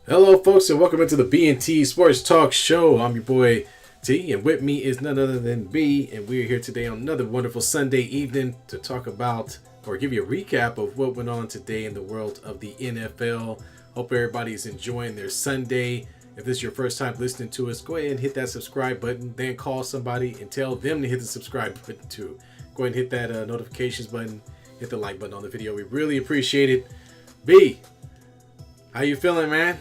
Hello, folks, and welcome into the B&T Sports Talk show. I'm your boy T, and with me is none other than B, and we're here today on another wonderful Sunday evening to talk about or give you a recap of what went on today in the world of the NFL. Hope everybody's enjoying their Sunday. If this is your first time listening to us, go ahead and hit that subscribe button, then call somebody and tell them to hit the subscribe button too. Go ahead and hit that notifications button, hit the like button on the video. We really appreciate it. B, how you feeling, man?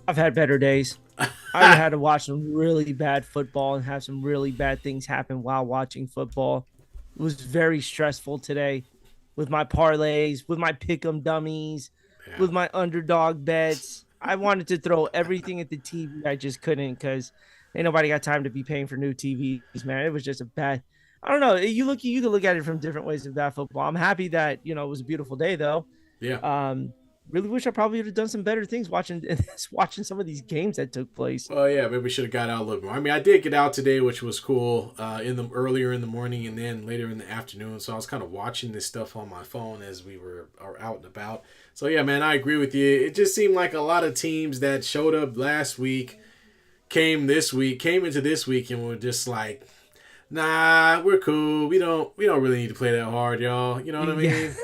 I've had better days. I've had to watch some really bad football and have some really bad things happen while watching football. It was very stressful today with my parlays, with my pick'em dummies, Yeah. with my underdog bets. I wanted to throw everything at the TV. I just couldn't because ain't nobody got time to be paying for new TVs, man. It was just a bad. I don't know. You can look at it from different ways of bad football. I'm happy that it was a beautiful day though. Yeah. Really wish I probably would have done some better things watching some of these games that took place. Well, yeah, maybe we should have got out a little more. I mean, I did get out today, which was cool. In the earlier in the morning and then later in the afternoon. So I was kind of watching this stuff on my phone as we were out and about. So yeah, man, I agree with you. It just seemed like a lot of teams that showed up last week came into this week and were just like, nah, we're cool. We don't really need to play that hard, y'all. You know what I Yeah. mean?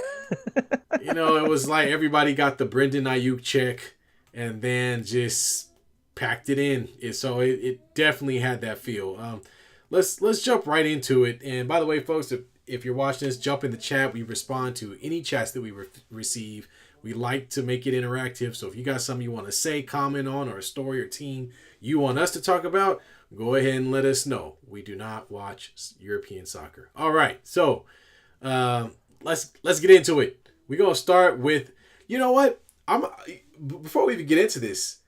It was like everybody got the Brendan Ayuk check and then just packed it in. So it definitely had that feel. Let's jump right into it. And by the way, folks, if you're watching this, jump in the chat. We respond to any chats that we receive. We like to make it interactive. So if you got something you want to say, comment on, or a story or team you want us to talk about, go ahead and let us know. We do not watch European soccer. All right, so let's get into it. We're gonna start with, you know what? Before we even get into this,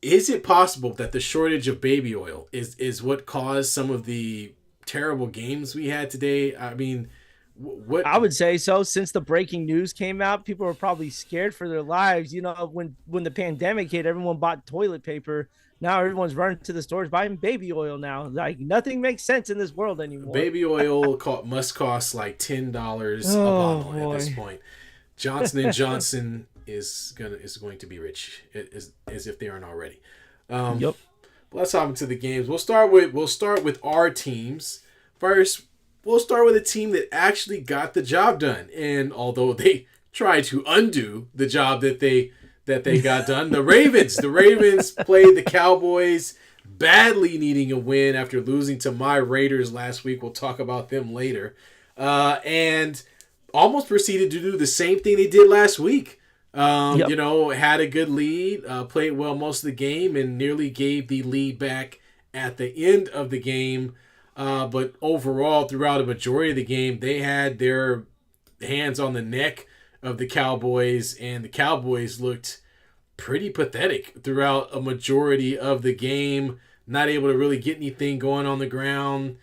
is it possible that the shortage of baby oil is what caused some of the terrible games we had today? I mean, what? I would say so. Since the breaking news came out, people were probably scared for their lives. When the pandemic hit, everyone bought toilet paper. Now everyone's running to the stores buying baby oil now. Like nothing makes sense in this world anymore. Baby oil must cost like $10 a Oh bottle at this boy. point. Johnson and Johnson is going to be rich, as if they aren't already. Yep. Let's hop into the games. We'll start with our teams first. We'll start with a team that actually got the job done, and although they tried to undo the job that they got done, the Ravens played the Cowboys, badly needing a win after losing to my Raiders last week. We'll talk about them later, and almost proceeded to do the same thing they did last week. Yep. Had a good lead, played well most of the game, and nearly gave the lead back at the end of the game. But overall, throughout a majority of the game, they had their hands on the neck of the Cowboys, and the Cowboys looked pretty pathetic throughout a majority of the game. Not able to really get anything going on the ground.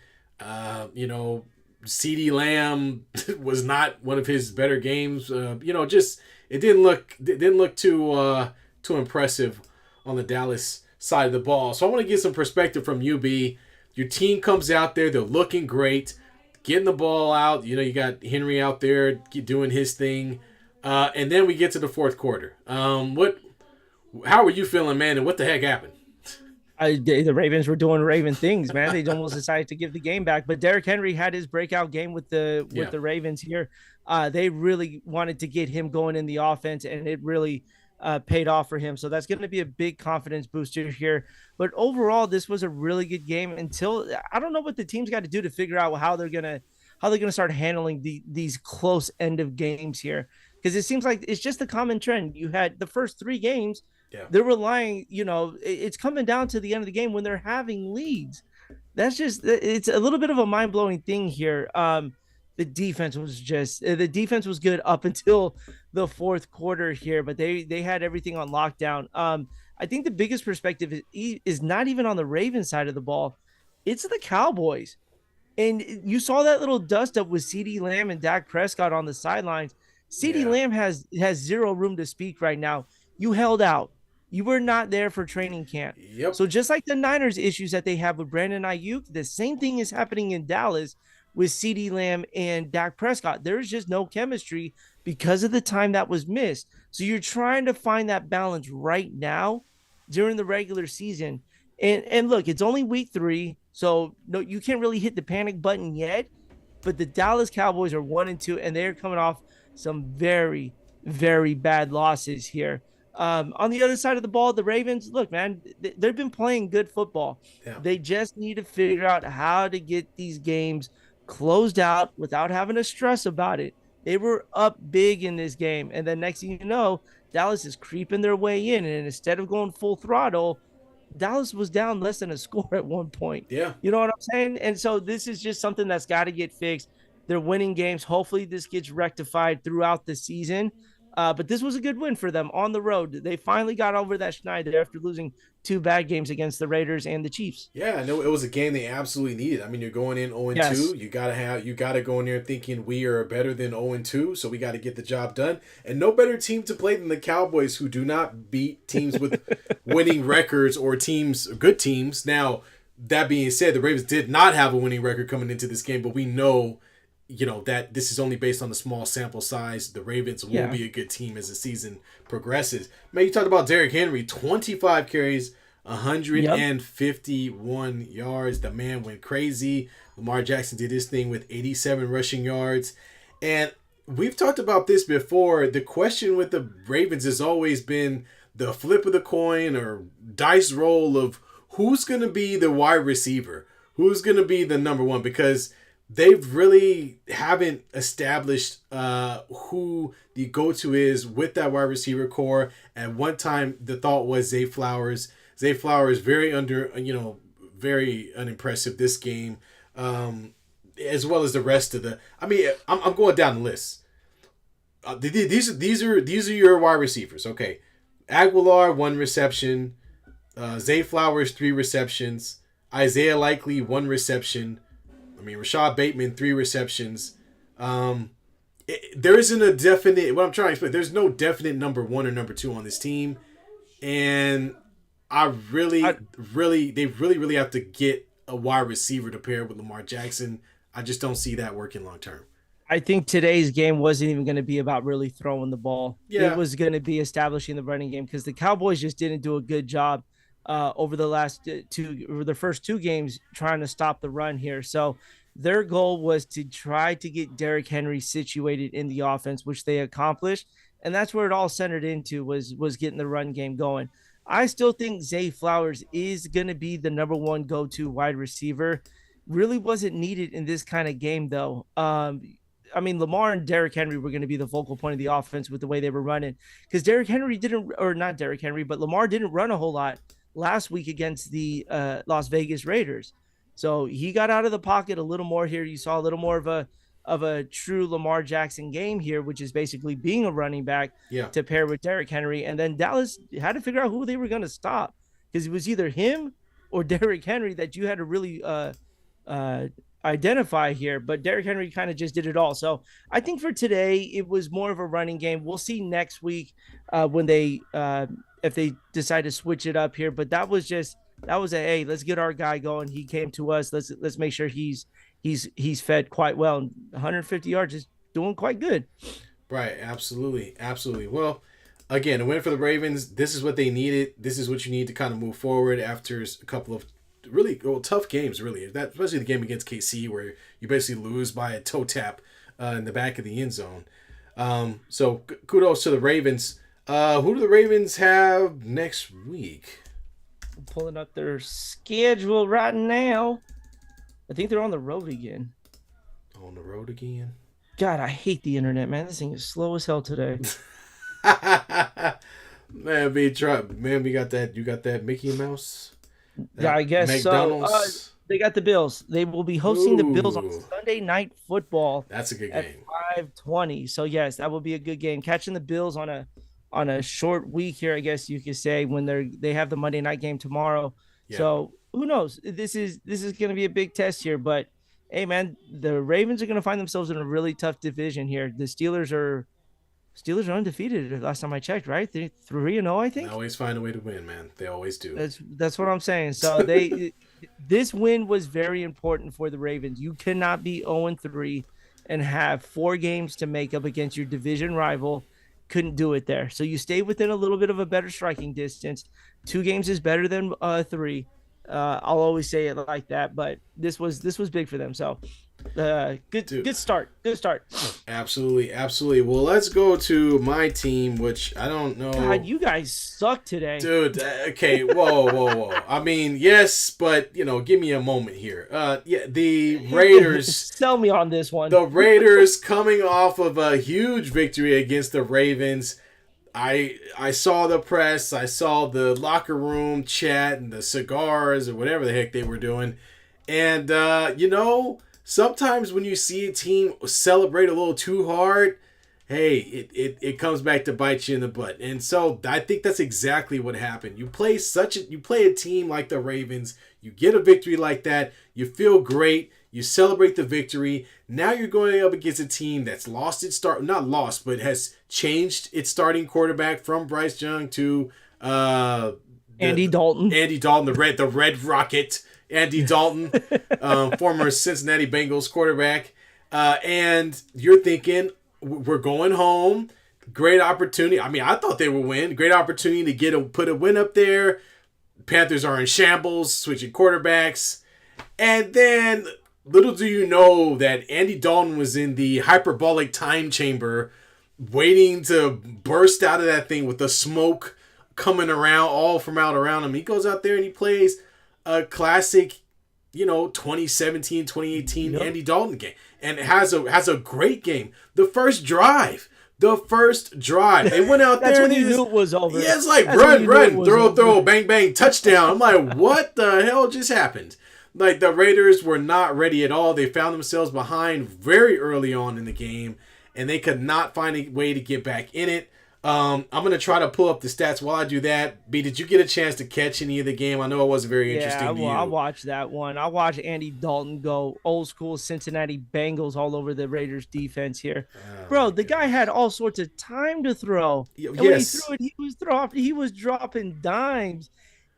CD Lamb was not one of his better games. Just it didn't look too impressive on the Dallas side of the ball. So I want to get some perspective from you, B. Your team comes out there, they're looking great, getting the ball out. You got Henry out there doing his thing, and then we get to the fourth quarter. How were you feeling, man? And what the heck happened? The Ravens were doing Raven things, man. They almost decided to give the game back, but Derrick Henry had his breakout game with the Yeah. Ravens here. They really wanted to get him going in the offense, and it really paid off for him. So that's going to be a big confidence booster here. But overall, this was a really good game. Until I don't know what the team's got to do to figure out how they're gonna start handling these close end of games here, because it seems like it's just a common trend. You had the first three games. Yeah. They're relying, it's coming down to the end of the game when they're having leads. It's a little bit of a mind blowing thing here. The defense was good up until the fourth quarter here, but they had everything on lockdown. I think the biggest perspective is not even on the Ravens side of the ball. It's the Cowboys. And you saw that little dust up with CD Lamb and Dak Prescott on the sidelines. CD Yeah. Lamb has zero room to speak right now. You held out. You were not there for training camp. Yep. So just like the Niners issues that they have with Brandon Ayuk, the same thing is happening in Dallas, with CeeDee Lamb and Dak Prescott. There's just no chemistry because of the time that was missed. So you're trying to find that balance right now during the regular season. And look, it's only week 3, so no, you can't really hit the panic button yet. But the Dallas Cowboys are 1-2, and they're coming off some very, very bad losses here. On the other side of the ball, the Ravens, look, man, they've been playing good football. Yeah. They just need to figure out how to get these games closed out without having to stress about it. They were up big in this game. And then next thing you know, Dallas is creeping their way in. And instead of going full throttle, Dallas was down less than a score at one point. Yeah. You know what I'm saying? And so this is just something that's got to get fixed. They're winning games. Hopefully, this gets rectified throughout the season. But this was a good win for them on the road. They finally got over that Schneider after losing 2 bad games against the Raiders and the Chiefs. Yeah, no, it was a game they absolutely needed. I mean, you're going in 0-2. Yes. You gotta go in there thinking we are better than 0-2, so we got to get the job done. And no better team to play than the Cowboys, who do not beat teams with winning records or good teams. Now, that being said, the Ravens did not have a winning record coming into this game, but we know, that this is only based on a small sample size. The Ravens will be a good team as the season progresses. Man, you talked about Derrick Henry, 25 carries, 151 yards. The man went crazy. Lamar Jackson did his thing with 87 rushing yards. And we've talked about this before. The question with the Ravens has always been the flip of the coin or dice roll of who's going to be the wide receiver, who's going to be the number one, because they really haven't established who the go-to is with that wide receiver core. At one time, the thought was Zay Flowers. Zay Flowers very very unimpressive this game, as well as the rest of the. I mean, I'm going down the list. These are your wide receivers. Okay, Aguilar 1 reception, Zay Flowers 3 receptions, Isaiah Likely 1 reception. I mean, Rashad Bateman 3 receptions. There isn't a definite. What I'm trying to explain, there's no definite number 1 or number 2 on this team, and they really have to get a wide receiver to pair with Lamar Jackson. I just don't see that working long term. I think today's game wasn't even going to be about really throwing the ball. Yeah. It was going to be establishing the running game because the Cowboys just didn't do a good job over the first 2 games trying to stop the run here. So their goal was to try to get Derrick Henry situated in the offense, which they accomplished. And that's where it all centered into was getting the run game going. I still think Zay Flowers is going to be the number 1 go-to wide receiver. Really wasn't needed in this kind of game, though. I mean, Lamar and Derrick Henry were going to be the focal point of the offense with the way they were running, because Lamar didn't run a whole lot last week against the Las Vegas Raiders. So he got out of the pocket a little more here. You saw a little more of a true Lamar Jackson game here, which is basically being a running back to pair with Derrick Henry. And then Dallas had to figure out who they were going to stop, because it was either him or Derrick Henry that you had to really identify here. But Derrick Henry kind of just did it all. So I think for today, it was more of a running game. We'll see next week when if they decide to switch it up here. But that was hey, let's get our guy going. He came to us. Let's make sure he's fed quite well. And 150 yards is doing quite good. Right. Absolutely. Well, again, a win for the Ravens. This is what they needed. This is what you need to kind of move forward after a couple of really tough games, really. Especially the game against KC, where you basically lose by a toe tap in the back of the end zone. So kudos to the Ravens. Who do the Ravens have next week? I'm pulling up their schedule right now. I think they're on the road again. On the road again? God, I hate the internet, man. This thing is slow as hell today. Man, we got that. You got that Mickey Mouse? Yeah, I guess McDonald's? so. They got the Bills. They will be hosting the Bills on Sunday Night Football. That's a good at game. 5:20. So yes, that will be a good game. Catching the Bills on a short week here, I guess you could say, when they have the Monday night game tomorrow. Yeah. So who knows? This is going to be a big test here. But hey, man, the Ravens are going to find themselves in a really tough division here. The Steelers are Steelers are undefeated last time I checked, right? They're 3-0, I They think. always find a way to win, man. They always do. That's what I'm saying. So this win was very important for the Ravens. You cannot be 0-3 and have 4 games to make up against your division rival. Couldn't do it there. So you stay within a little bit of a better striking distance. 2 games is better than 3. I'll always say it like that, but this was big for them. So good Dude, good start. Good start. absolutely, absolutely. Well, let's go to my team, which I don't know. God, you guys suck today. Dude, okay, whoa. I mean, yes, but, give me a moment here. Yeah, the Raiders. Sell me on this one. The Raiders coming off of a huge victory against the Ravens. I saw the press, I saw the locker room chat and the cigars or whatever the heck they were doing. And, sometimes when you see a team celebrate a little too hard, hey, it comes back to bite you in the butt. And so I think that's exactly what happened. You play a team like the Ravens, you get a victory like that, you feel great, you celebrate the victory. Now you're going up against a team that's not lost, but has changed its starting quarterback from Bryce Young to Andy Dalton. Andy Dalton, the Red Rocket, Andy Dalton, former Cincinnati Bengals quarterback. And you're thinking, we're going home. Great opportunity. I mean, I thought they would win. Great opportunity to put a win up there. Panthers are in shambles, switching quarterbacks. And then, little do you know that Andy Dalton was in the hyperbolic time chamber waiting to burst out of that thing with the smoke coming around, all from out around him. He goes out there and he plays a classic, 2017, 2018 Yep. Andy Dalton game. And has a great game. The first drive. They went out That's there when and you knew it was over. yeah, it's like That's when you run, knew it was throw, over. bang, bang, touchdown. I'm like, what the hell just happened? Like, the Raiders were not ready at all. They found themselves behind very early on in the game, and they could not find a way to get back in it. I'm going to try to pull up the stats while I do that. B, did you get a chance to catch any of the game? I know it wasn't very interesting to you. I watched that one. I watched Andy Dalton go old school Cincinnati Bengals all over the Raiders defense here. Oh, Bro, my the guy gosh. had all sorts of time to throw. And when he Yes. threw it, he was dropping dimes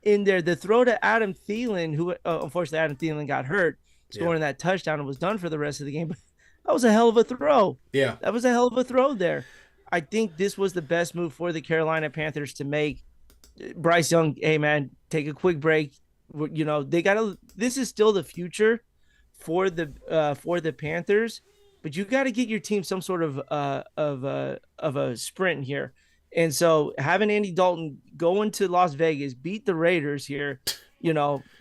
in there. The throw to Adam Thielen, who unfortunately Adam Thielen got hurt, scoring that touchdown and was done for the rest of the game. But that was a hell of a throw. Yeah. That was a hell of a throw there. I think this was the best move for the Carolina Panthers to make. Bryce Young, hey man, take a quick break. They gotta. This is still the future for the Panthers, but you got to get your team some sort of a sprint here. And so having Andy Dalton go into Las Vegas, beat the Raiders here,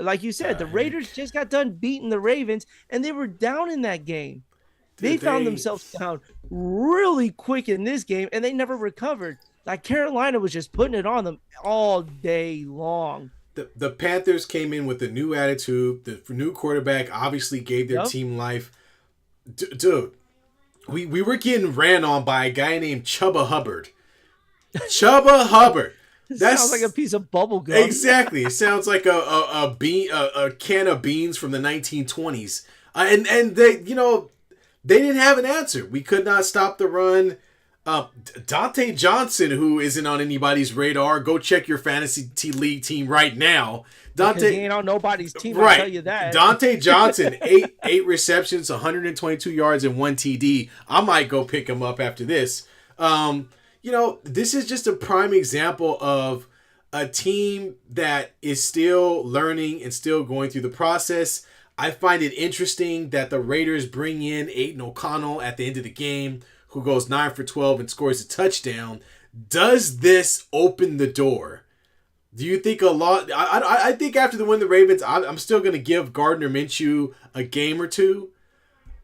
like you said, the Raiders just got done beating the Ravens, and they were down in that game. They found themselves down really quick in this game, and they never recovered. Like, Carolina was just putting it on them all day long. The Panthers came in with a new attitude. The new quarterback obviously gave their team life. Dude, we were getting ran on by a guy named Chubba Hubbard. Chubba Hubbard. That sounds like a piece of bubble gum. Exactly. It sounds like a can of beans from the 1920s. And they, they didn't have an answer. We could not stop the run. Dante Johnson, who isn't on anybody's radar, go check your fantasy league team right now. Because he ain't on nobody's team, right. I'll tell you that. Dante Johnson, eight receptions, 122 yards, and 1 TD. I might go pick him up after this. This is just a prime example of a team that is still learning and still going through the process. I find it interesting that the Raiders bring in Aiden O'Connell at the end of the game, who goes 9 for 12 and scores a touchdown. Does this open the door? Do you think a lot? I think after the win the Ravens, I'm still going to give Gardner Minshew a game or two.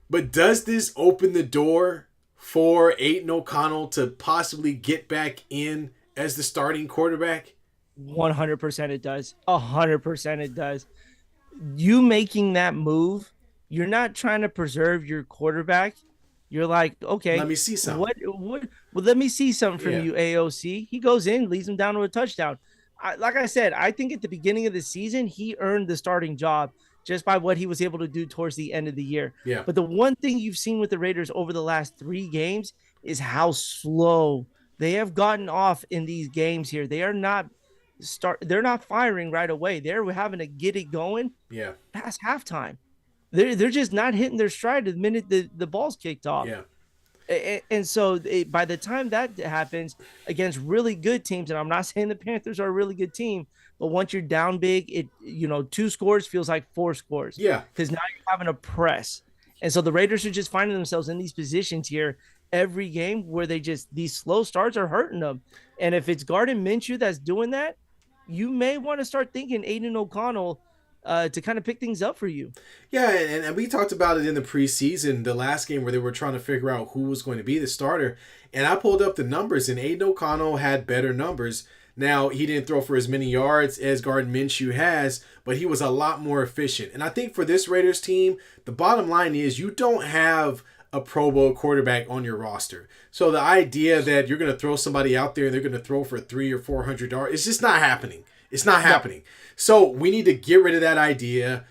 But does this open the door for Aiden O'Connell to possibly get back in as the starting quarterback? 100% it does. 100% it does. You making that move, you're not trying to preserve your quarterback. You're like, okay, let me see something. What? Well, let me see something from you, AOC. He goes in, leads him down to a touchdown. Like I said, I think at the beginning of the season, he earned the starting job just by what he was able to do towards the end of the year. Yeah. But the one thing you've seen with the Raiders over the last 3 games is how slow they have gotten off in these games here. They're not firing right away. They're having to get it going Yeah. past halftime. They're just not hitting their stride the minute the ball's kicked off. Yeah. And so by the time that happens against really good teams, and I'm not saying the Panthers are a really good team, but once you're down big, two scores feels like four scores Yeah. because now you're having a press. And so the Raiders are just finding themselves in these positions here every game where these slow starts are hurting them. And if it's Gardner Minshew that's doing that, you may want to start thinking Aiden O'Connell to kind of pick things up for you. Yeah, and we talked about it in the preseason, the last game where they were trying to figure out who was going to be the starter. And I pulled up the numbers, and Aiden O'Connell had better numbers. Now, he didn't throw for as many yards as Gardner Minshew has, but he was a lot more efficient. And I think for this Raiders team, the bottom line is you don't have a Pro Bowl quarterback on your roster. So the idea that you're going to throw somebody out there and they're going to throw for 300 or 400 yards, it's just not happening. It's not happening. So we need to get rid of that idea.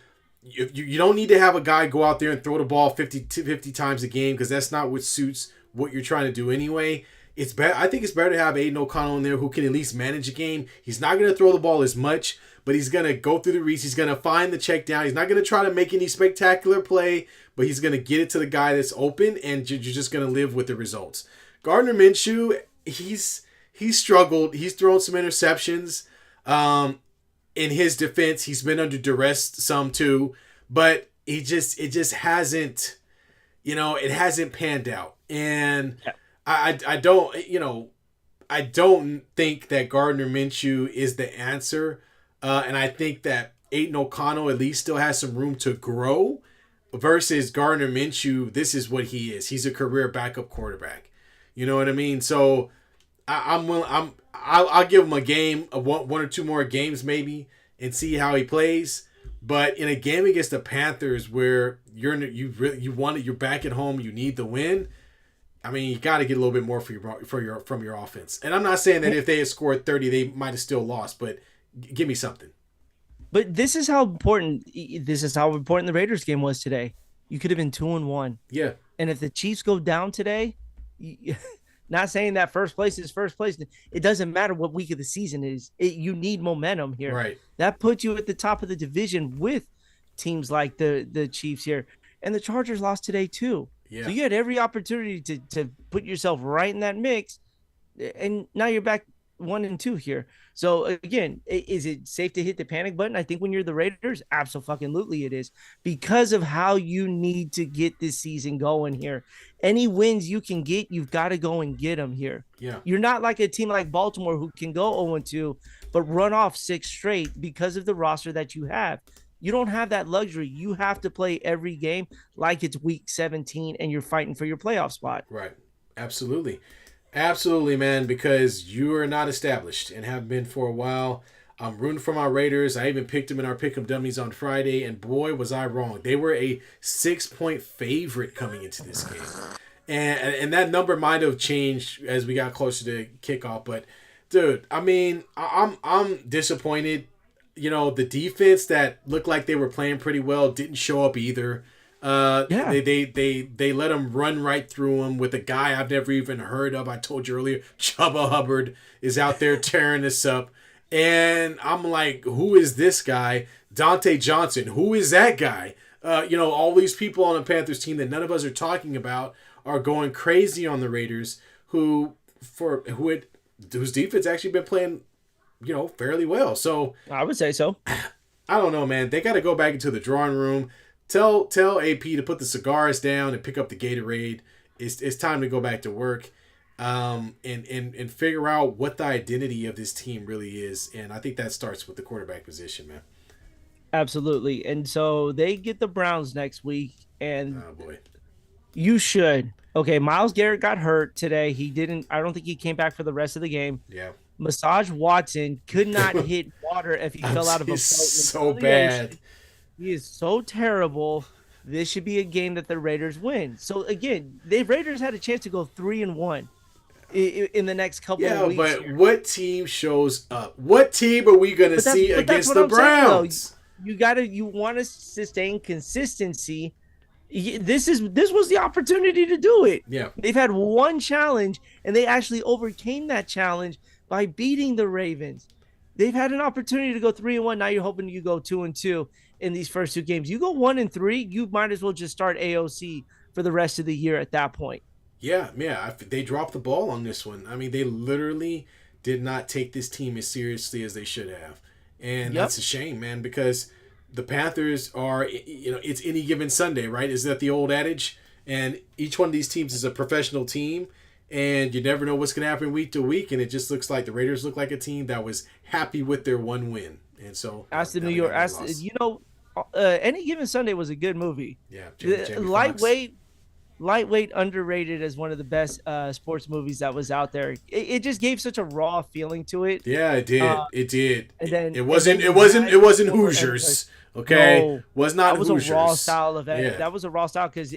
You don't need to have a guy go out there and throw the ball 50 times a game because that's not what suits what you're trying to do anyway. It's better. I think it's better to have Aiden O'Connell in there who can at least manage a game. He's not going to throw the ball as much, but he's going to go through the reads. He's going to find the check down. He's not going to try to make any spectacular play, but he's going to get it to the guy that's open, and you're just going to live with the results. Gardner Minshew, he's struggled. He's thrown some interceptions. In his defense, he's been under duress some too, but it just hasn't, it hasn't panned out. And I don't think that Gardner Minshew is the answer. And I think that Aiden O'Connell at least still has some room to grow versus Gardner Minshew. This is what he is. He's a career backup quarterback. You know what I mean? So I'll give him a game, one or two more games maybe, and see how he plays. But in a game against the Panthers where you're back at home, you need the win. I mean, you got to get a little bit more from your offense. And I'm not saying that if they had scored 30, they might have still lost, but give me something. But this is how important the Raiders game was today. You could have been 2-1. Yeah. And if the Chiefs go down today, not saying that first place is first place. It doesn't matter what week of the season is. You need momentum here. Right. That puts you at the top of the division with teams like the Chiefs here. And the Chargers lost today too. Yeah. So you had every opportunity to put yourself right in that mix. And now you're back 1-2 here. So again, is it safe to hit the panic button? I think when you're the Raiders, absolutely it is, because of how you need to get this season going here. Any wins you can get, you've got to go and get them here. Yeah. You're not like a team like Baltimore who can go 0-2, but run off 6 straight because of the roster that you have. You don't have that luxury. You have to play every game like it's week 17 and you're fighting for your playoff spot. Right. Absolutely. Absolutely, man, because you are not established and have been for a while. I'm rooting for my Raiders. I even picked them in our Pick'em Dummies on Friday, and boy, was I wrong. They were a 6-point favorite coming into this game. And that number might have changed as we got closer to kickoff. But, dude, I mean, I'm disappointed. The defense that looked like they were playing pretty well didn't show up either. They let him run right through him with a guy I've never even heard of. I told you earlier, Chubba Hubbard is out there tearing this up. And I'm like, who is this guy? Dante Johnson, who is that guy? All these people on the Panthers team that none of us are talking about are going crazy on the Raiders, whose defense actually been playing, fairly well. So I would say so. I don't know, man. They got to go back into the drawing room. Tell AP to put the cigars down and pick up the Gatorade. It's time to go back to work, and figure out what the identity of this team really is. And I think that starts with the quarterback position, man. Absolutely. And so they get the Browns next week, and oh boy, you should. Okay, Myles Garrett got hurt today. I don't think he came back for the rest of the game. Yeah. Massage Watson could not hit water if he fell out of a boat. So bad. He is so terrible. This should be a game that the Raiders win. So again, the Raiders had a chance to go 3-1 in the next couple of weeks. Yeah, but what team shows up? What team are we going to see against the Browns? You want to sustain consistency This was the opportunity to do it. Yeah. They've had one challenge, and they actually overcame that challenge by beating the Ravens. They've had an opportunity to go 3-1. Now you're hoping you go 2-2 in these first two games. You go 1-3, you might as well just start AOC for the rest of the year at that point. Yeah, yeah. They dropped the ball on this one. I mean, they literally did not take this team as seriously as they should have, and Yep. that's a shame, man. Because the Panthers are, it's any given Sunday, right? Is that the old adage? And each one of these teams is a professional team, and you never know what's going to happen week to week. And it just looks like the Raiders look like a team that was happy with their one win, and so As the now New they York, got one as loss. Any given Sunday was a good movie. Yeah, Jamie Foxx. Lightweight underrated as one of the best sports movies that was out there. It just gave such a raw feeling to it. Yeah, it Uh, did. It did. and then It and then wasn't. It you wasn't. had It wasn't former NFL. Hoosiers. Okay, No, was not that was Hoosiers. a raw style event. Yeah, That was a raw style because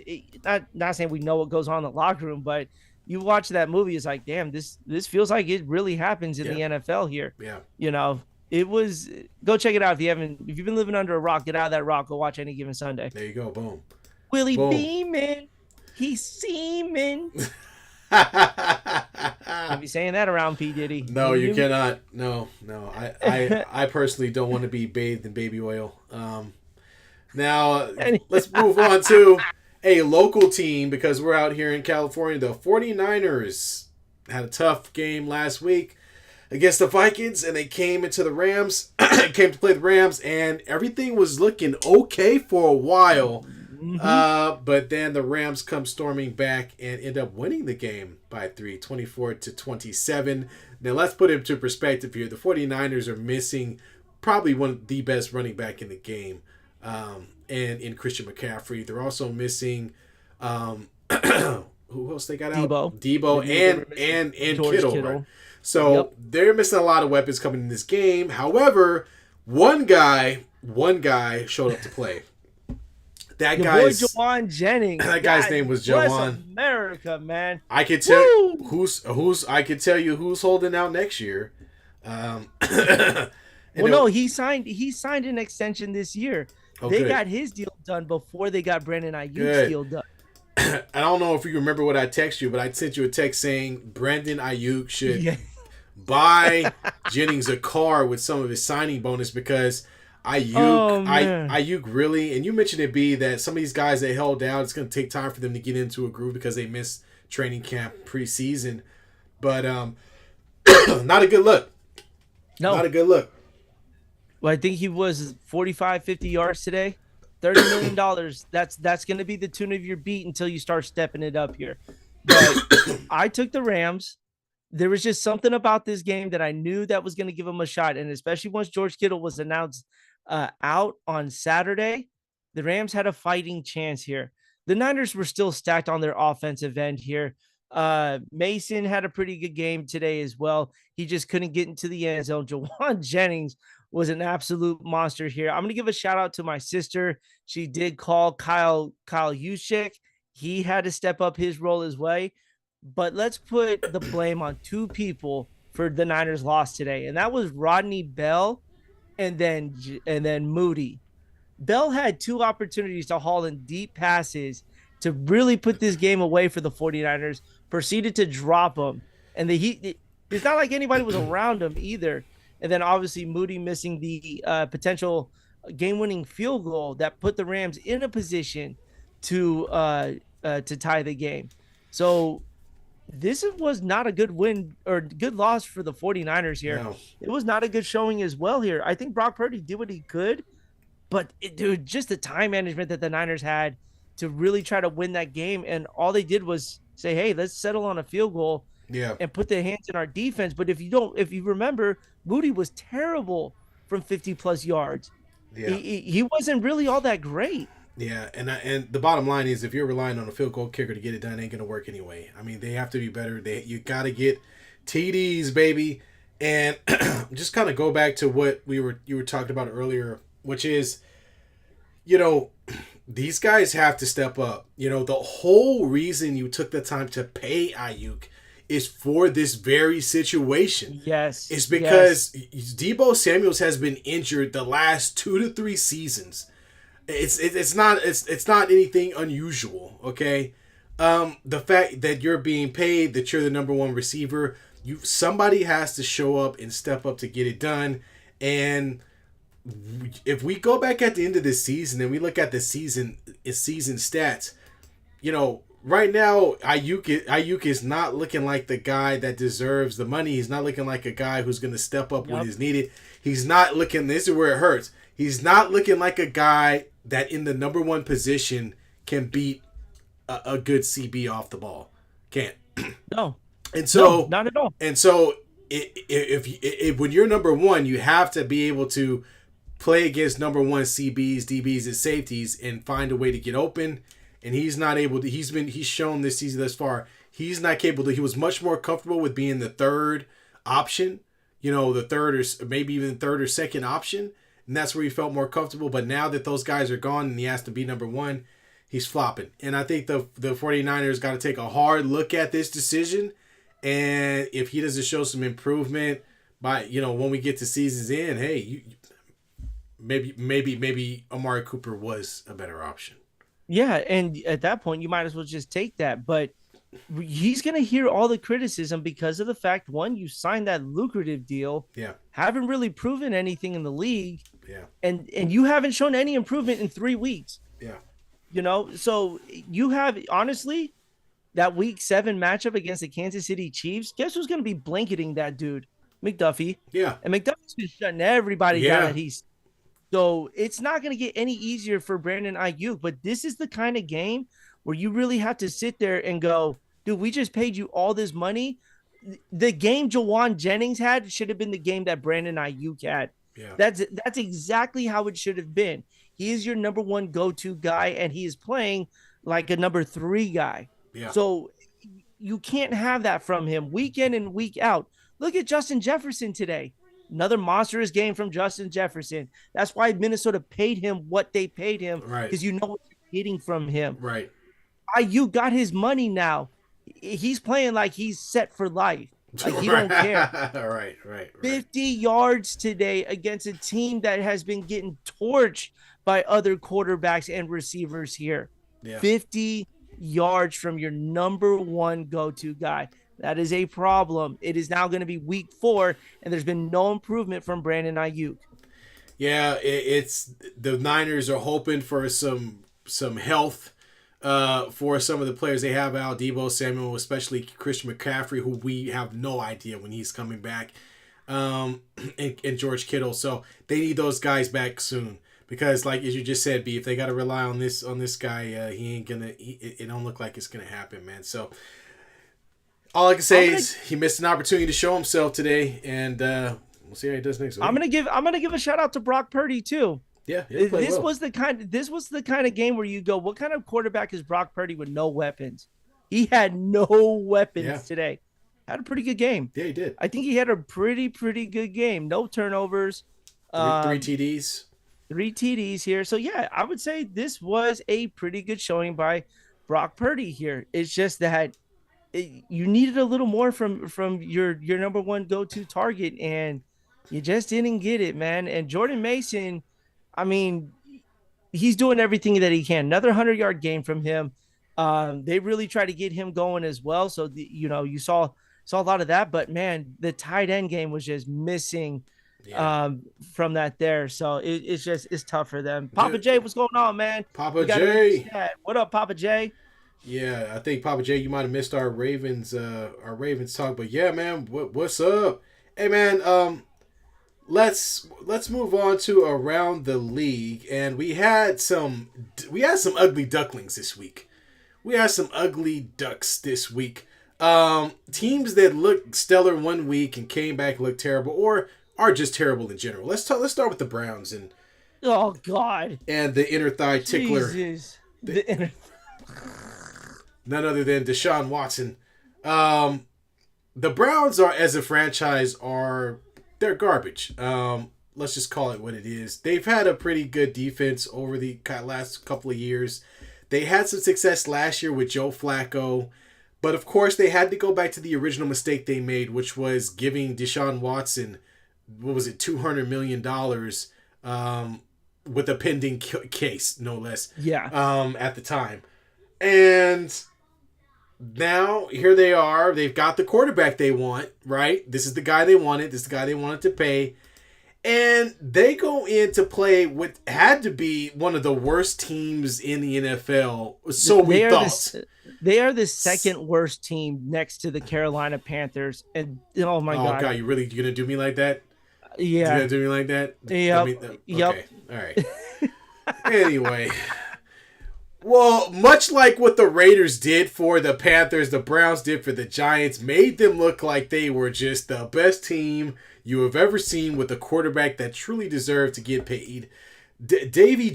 not saying we know what goes on in the locker room, but you watch that movie, it's like, damn, this feels like it really happens in yeah, the NFL here. yeah. You know, it was go check it out if you've been living under a rock, get out of that rock, go watch Any Given Sunday. There you go. Boom. Willie Boom. Beeman, he's seeming. Can't be No, saying that around P Diddy. you cannot. No, no. I personally don't want to be bathed in baby oil. Now let's move on to a local team because we're out here in California. The 49ers had a tough game last week against the Vikings, and they came into the Rams, came to play the Rams, and everything was looking okay for a while. But then the Rams come storming back and end up winning the game by 24-27. Now let's put it into perspective here. The 49ers are missing probably one of the best running back in the game, and in Christian McCaffrey. They're also missing who else they got out? Debo and George Kittle. Kittle. Right? So they're missing a lot of weapons coming in this game. However, one guy showed up to play. That Your boy Jawan Jennings. That guy's name was bless Jawan. America, man. I could tell Woo! I could tell you who's holding out next year. No, he signed an extension this year. They good. got his deal done before they got Brandon Ayuk's Good. deal done. I don't know if you remember what I texted you, but I sent you a text saying Brandon Ayuk should buy Jennings a car with some of his signing bonus because Ayuk really, and you mentioned it, B, that some of these guys they held down, it's going to take time for them to get into a groove because they missed training camp preseason. But not a good look. No. Not a good look. Well, I think he was 45, 50 yards today. $30 million. That's going to be the tune of your beat until you start stepping it up here. But I took the Rams. There was just something about this game that I knew that was going to give them a shot. And especially once George Kittle was announced out on Saturday, the Rams had a fighting chance here. The Niners were still stacked on their offensive end here. Mason had a pretty good game today as well. He just couldn't get into the end zone. Jawan Jennings was an absolute monster here. I'm going to give a shout out to my sister. She did call Kyle Juszczyk. He had to step up his role as well. But let's put the blame on two people for the Niners loss today. And that was Rodney Bell and then Moody. Bell had two opportunities to haul in deep passes to really put this game away for the 49ers, proceeded to drop them. And it's not like anybody was around him either. And then obviously Moody missing the potential game-winning field goal that put the Rams in a position to tie the game. So this was not a good win or good loss for the 49ers here. No. It was not a good showing as well here. I think Brock Purdy did what he could, but dude, just the time management that the Niners had to really try to win that game. And all they did was say, hey, let's settle on a field goal and put their hands in our defense. But if you remember, Moody was terrible from 50 plus yards. Yeah. He wasn't really all that great. Yeah, and the bottom line is if you're relying on a field goal kicker to get it done, it ain't gonna work anyway. I mean, they have to be better. You gotta get TDs, baby. And just kind of go back to what you were talking about earlier, which is, these guys have to step up. The whole reason you took the time to pay Ayuk is for this very situation. Yes. It's because Deebo Samuels has been injured the last 2 to 3 seasons. It's not anything unusual. Okay, the fact that you're being paid, that you're the number one receiver, somebody has to show up and step up to get it done. And if we go back at the end of this season and we look at the season stats, right now Ayuk is not looking like the guy that deserves the money. He's not looking like a guy who's going to step up when it's needed. He's not looking. This is where it hurts. He's not looking like a guy that in the number one position can beat a good CB off the ball. Can't. No. And so, no, not at all. And so, if when you're number one, you have to be able to play against number one CBs, DBs, and safeties, and find a way to get open. And he's not able to. He's shown this season thus far he's not capable. He was much more comfortable with being the third option. The third or maybe even third or second option, and that's where he felt more comfortable. But now that those guys are gone and he has to be number one, he's flopping. And I think the 49ers got to take a hard look at this decision. And if he doesn't show some improvement by, when we get to season's end, hey, maybe Amari Cooper was a better option. Yeah, and at that point, you might as well just take that. But he's going to hear all the criticism because of the fact, one, you signed that lucrative deal. Yeah. Haven't really proven anything in the league. Yeah. And you haven't shown any improvement in 3 weeks. Yeah. So you have, honestly, that week 7 matchup against the Kansas City Chiefs, guess who's going to be blanketing that dude? McDuffie. Yeah. And McDuffie's been shutting everybody down that he's. So it's not going to get any easier for Brandon Ayuk, but this is the kind of game where you really have to sit there and go, dude, we just paid you all this money. The game Jawan Jennings had should have been the game that Brandon Ayuk had. Yeah. That's exactly how it should have been. He is your number one go-to guy, and he is playing like a number 3 guy. Yeah. So you can't have that from him week in and week out. Look at Justin Jefferson today. Another monstrous game from Justin Jefferson. That's why Minnesota paid him what they paid him, because you know what you're getting from him. Right. You got his money now. He's playing like he's set for life. Like he don't care. Right. 50 yards today against a team that has been getting torched by other quarterbacks and receivers here. Yeah. 50 yards from your number one go-to guy. That is a problem. It is now going to be week 4, and there's been no improvement from Brandon Ayuk. Yeah, it's the Niners are hoping for some health for some of the players they have out. Deebo Samuel, especially Christian McCaffrey, who we have no idea when he's coming back, and George Kittle. So they need those guys back soon. Because, like as you just said, B, if they got to rely on this guy, he ain't gonna. It don't look like it's gonna happen, man. So all I can say is he missed an opportunity to show himself today, and we'll see how he does next week. I'm gonna give a shout out to Brock Purdy too. Yeah, this was the kind of game where you go, what kind of quarterback is Brock Purdy with no weapons? He had no weapons today. Had a pretty good game. Yeah, he did. I think he had a pretty good game. No turnovers. 3 TDs. 3 TDs here. So, yeah, I would say this was a pretty good showing by Brock Purdy here. It's just that you needed a little more from your number one go-to target, and you just didn't get it, man. And Jordan Mason, I mean, he's doing everything that he can. Another 100-yard game from him. They really try to get him going as well. So, you saw a lot of that. But, man, the tight end game was just missing from that there. So it's tough for them. Papa J, what's going on, man? Papa J. What up, Papa J? Yeah, I think Papa J, you might have missed our Ravens talk, but yeah, man, what's up? Hey, man, let's move on to around the league, and we had some ugly ducklings this week. We had some ugly ducks this week. Teams that looked stellar one week and came back looked terrible, or are just terrible in general. Let's start with the Browns and oh god and the inner thigh tickler. Jesus. The inner none other than Deshaun Watson. The Browns are, as a franchise, they're garbage. Let's just call it what it is. They've had a pretty good defense over the last couple of years. They had some success last year with Joe Flacco. But, of course, they had to go back to the original mistake they made, which was giving Deshaun Watson, what was it, $200 million with a pending case, no less. Yeah. At the time, and now here they are. They've got the quarterback they want. Right. This is the guy they wanted. This is the guy they wanted to pay. And they go in to play what had to be one of the worst teams in the NFL. So we thought. They are the second worst team next to the Carolina Panthers. And oh my God. Oh God, you're going to do me like that? Yeah. You're going to do me like that? Yep. Okay. All right. Anyway. Well, much like what the Raiders did for the Panthers, the Browns did for the Giants, made them look like they were just the best team you have ever seen with a quarterback that truly deserved to get paid. Daniel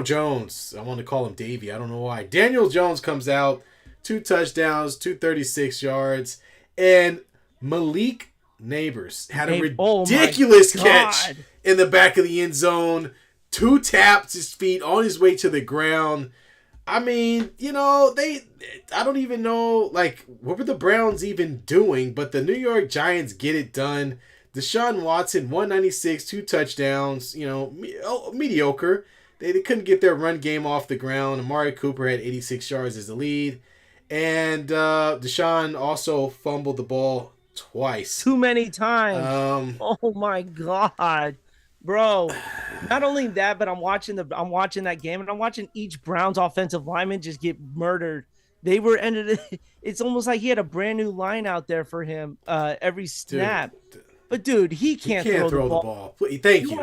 Jones, I want to call him Davey, I don't know why. Daniel Jones comes out, 2 touchdowns, 236 yards, and Malik Neighbors had a ridiculous catch in the back of the end zone. 2 taps his feet on his way to the ground. I mean, I don't even know, what were the Browns even doing? But the New York Giants get it done. Deshaun Watson, 196, 2 touchdowns, mediocre. They couldn't get their run game off the ground. Amari Cooper had 86 yards as the lead. And Deshaun also fumbled the ball twice. Too many times. Oh, my God. Bro, not only that, but I'm watching that game, and I'm watching each Browns offensive lineman just get murdered. It's almost like he had a brand new line out there for him every snap. But dude, he can't throw the ball. Thank you. You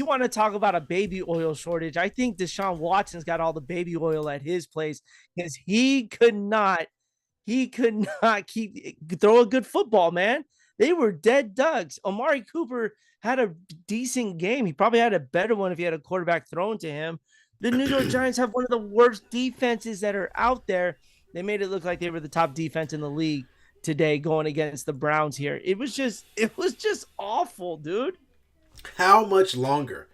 want to talk about a baby oil shortage? I think Deshaun Watson's got all the baby oil at his place because he could not throw a good football, man. They were dead ducks. Amari Cooper had a decent game. He probably had a better one if he had a quarterback thrown to him. The New York Giants have one of the worst defenses that are out there. They made it look like they were the top defense in the league today going against the Browns here. It was just awful, dude. How much longer?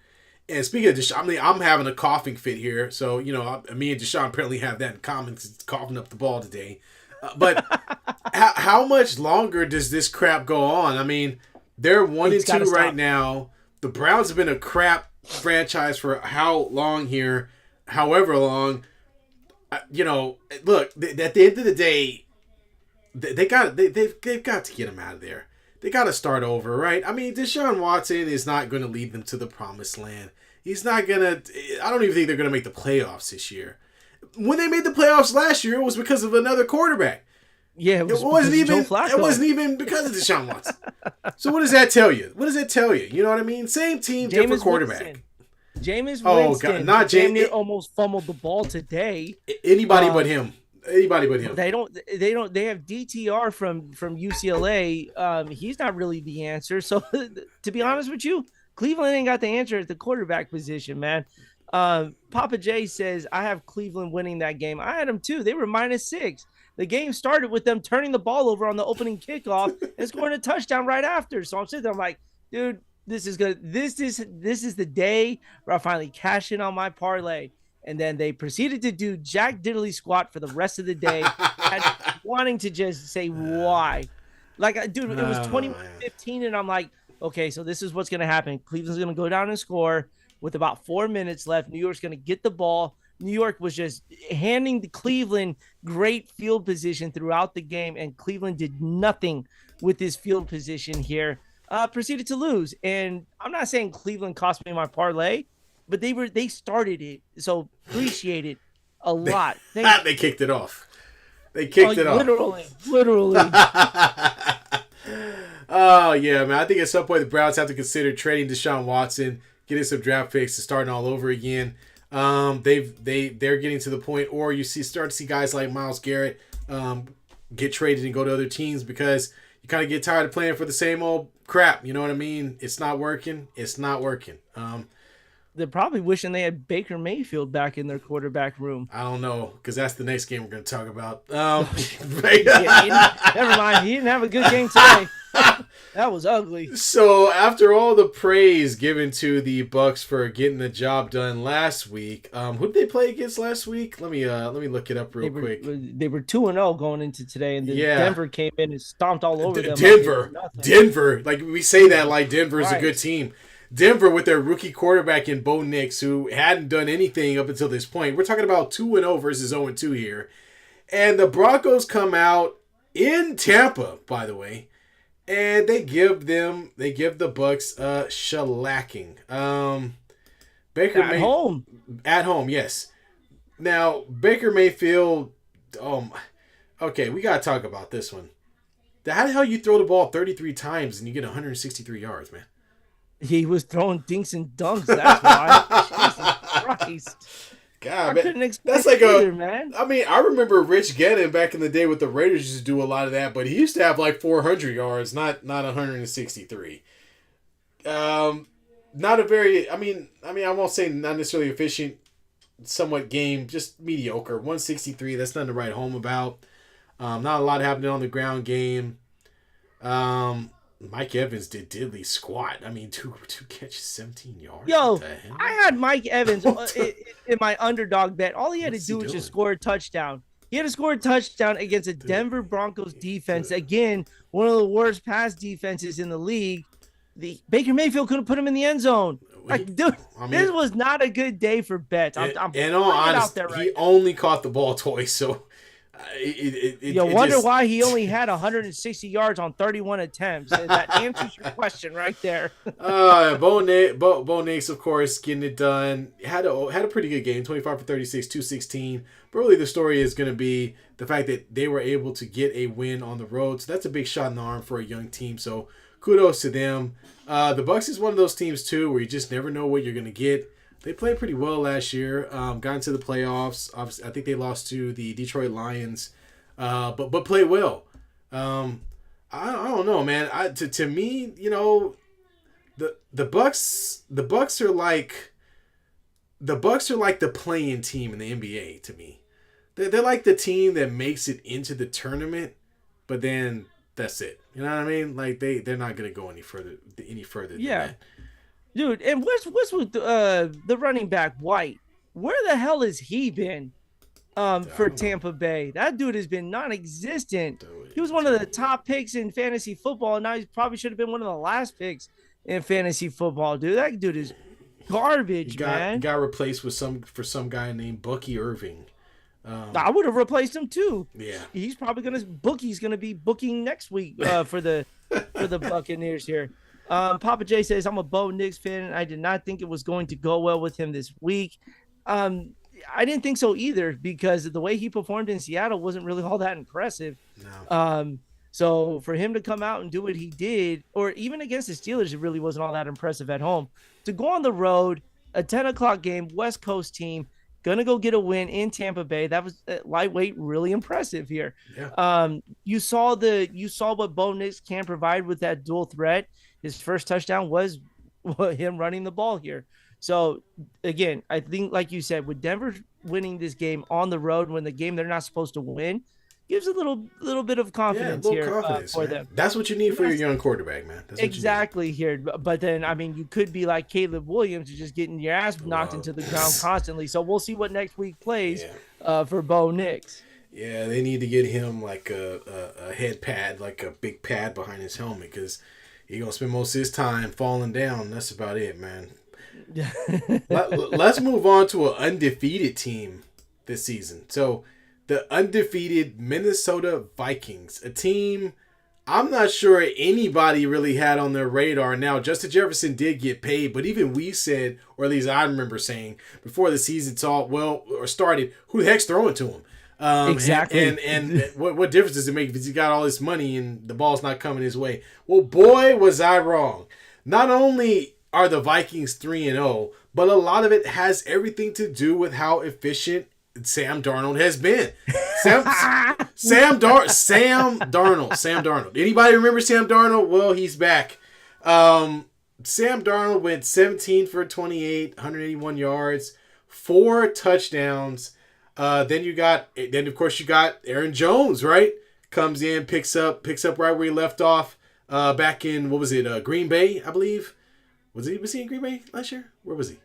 And speaking of Deshaun, I'm having a coughing fit here. So, me and Deshaun apparently have that in common because he's coughing up the ball today. But how much longer does this crap go on? I mean, they're 1-2 right now. The Browns have been a crap franchise for how long here? However long. Look, at the end of the day, they've got to get him out of there. They got to start over, right? I mean, Deshaun Watson is not going to lead them to the promised land. He's not going to. I don't even think they're going to make the playoffs this year. When they made the playoffs last year, it was because of another quarterback. Yeah, it wasn't even because of Deshaun Watson. So what does that tell you? You know what I mean? Same team, different quarterback. Jameis Winston. Not Jameis. Almost fumbled the ball today. Anybody but him. They have DTR from UCLA. He's not really the answer. So to be honest with you, Cleveland ain't got the answer at the quarterback position, man. Papa J says, I have Cleveland winning that game. I had them too. They were -6. The game started with them turning the ball over on the opening kickoff and scoring a touchdown right after. So I'm sitting there, I'm like, dude, this is good. This is the day where I finally cash in on my parlay. And then they proceeded to do Jack Diddley squat for the rest of the day, wanting to just say why. Dude, it was 21-15, and I'm like, okay, so this is what's going to happen. Cleveland's going to go down and score with about 4 minutes left. New York's going to get the ball. New York was just handing the Cleveland great field position throughout the game, and Cleveland did nothing with this field position here. Proceeded to lose, and I'm not saying Cleveland cost me my parlay, but they started it, so appreciate it a lot. They kicked it off. Literally. Oh yeah, man. I think at some point the Browns have to consider trading Deshaun Watson, getting some draft picks, and starting all over again. They're getting to the point, or you start to see guys like Myles Garrett get traded and go to other teams because you kind of get tired of playing for the same old crap. You know what I mean? It's not working. They're probably wishing they had Baker Mayfield back in their quarterback room. I don't know, because that's the next game we're going to talk about. Never mind. He didn't have a good game today. That was ugly. So after all the praise given to the Bucks for getting the job done last week, who did they play against last week? Let me look it up real quick. They were 2-0 going into today, and then Denver came in and stomped all over them. Denver, like we say that like Denver's a good team. Denver with their rookie quarterback in Bo Nix, who hadn't done anything up until this point. We're talking about 2-0 versus 0-2 here. And the Broncos come out in Tampa, by the way, and they give the Bucks a shellacking. Baker at home, yes. Now Baker Mayfield. Okay, we gotta talk about this one. How the hell you throw the ball 33 times and you get 163 yards, man? He was throwing dinks and dunks. That's why. Jesus Christ. God, man, that's like either, man. I mean, I remember Rich Gannon back in the day with the Raiders used to do a lot of that, but he used to have like 400 yards, not 163. Not a very. I mean, I won't say not necessarily efficient, somewhat game, just mediocre. 163. That's nothing to write home about. Not a lot happening on the ground game. Mike Evans did diddly squat. I mean, two catches, 17 yards. Yo, I had Mike Evans in my underdog bet. All he had to do was just score a touchdown. He had to score a touchdown against a Denver Broncos defense. Again, one of the worst pass defenses in the league. The Baker Mayfield couldn't put him in the end zone. Like, dude, this was not a good day for bets. I'm in all honesty, he only caught the ball twice, so you wonder why he only had 160 yards on 31 attempts. That answers your question right there. Bo Nix, of course, getting it done. Had a pretty good game, 25 for 36, 216. But really the story is going to be the fact that they were able to get a win on the road. So that's a big shot in the arm for a young team. So kudos to them. The Bucs is one of those teams, too, where you just never know what you're going to get. They played pretty well last year. Got into the playoffs. Obviously, I think they lost to the Detroit Lions, but played well. I don't know, man. To me, you know, the Bucs are like the playing team in the NBA. To me, they're like the team that makes it into the tournament, but then that's it. You know what I mean? Like they're not gonna go any further than that. Dude, and what's with the running back White? Where the hell has he been for Tampa Bay? That dude has been non-existent. He was one of the top picks in fantasy football, and now he probably should have been one of the last picks in fantasy football, dude. That dude is garbage, man. Got replaced with some guy named Bucky Irving. I would have replaced him too. Yeah, he's probably gonna be booking next week for the Buccaneers here. Papa J says, I'm a Bo Nix fan. I did not think it was going to go well with him this week. I didn't think so either because the way he performed in Seattle wasn't really all that impressive. No. So for him to come out and do what he did, or even against the Steelers, it really wasn't all that impressive at home. To go on the road, a 10 o'clock game, West Coast team, going to go get a win in Tampa Bay. That was lightweight, really impressive here. Yeah. You saw what Bo Nix can provide with that dual threat. His first touchdown was him running the ball here. So, again, I think, like you said, with Denver winning this game on the road when the game they're not supposed to win, gives a little bit of confidence for them. That's what you need for your young quarterback, man. That's exactly here. But then, I mean, you could be like Caleb Williams, just getting your ass knocked into the ground constantly. So we'll see what next week plays for Bo Nix. Yeah, they need to get him like a head pad, like a big pad behind his helmet, because he's going to spend most of his time falling down. That's about it, man. Let's move on to an undefeated team this season. So, the undefeated Minnesota Vikings, a team I'm not sure anybody really had on their radar. Now, Justin Jefferson did get paid, but even we said, or at least I remember saying, before the season started, who the heck's throwing to him? Exactly. And what difference does it make if he's got all this money and the ball's not coming his way? Well, boy, was I wrong. Not only are the Vikings 3-0, but a lot of it has everything to do with how efficient Sam Darnold has been. Sam Darnold. Anybody remember Sam Darnold? Well, he's back. Sam Darnold went 17 for 28, 181 yards, 4 touchdowns. Then of course you got Aaron Jones, right? Comes in, picks up right where he left off. Back in Green Bay, I believe. Was he in Green Bay last year? Where was he?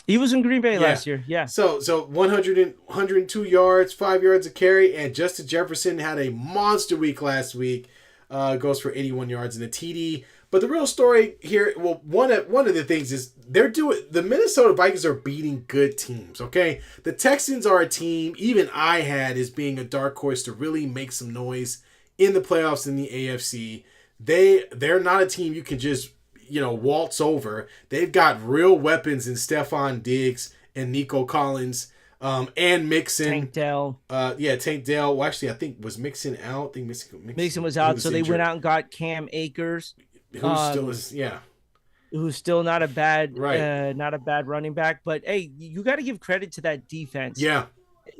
He was in Green Bay last year, yeah. So 102 yards, 5 yards a carry, and Justin Jefferson had a monster week last week. Goes for 81 yards and a TD. But the real story here, well, one of the things is the Minnesota Vikings are beating good teams. Okay, the Texans are a team even I had as being a dark horse to really make some noise in the playoffs in the AFC. They're not a team you can just waltz over. They've got real weapons in Stephon Diggs and Nico Collins, and Mixon. Tank Dell. Tank Dell. Well, actually, I think was Mixon out. I think Mixon was out, so they went out and got Cam Akers, who still is, who's still not a bad right, not a bad running back. But hey, you got to give credit to that defense. Yeah,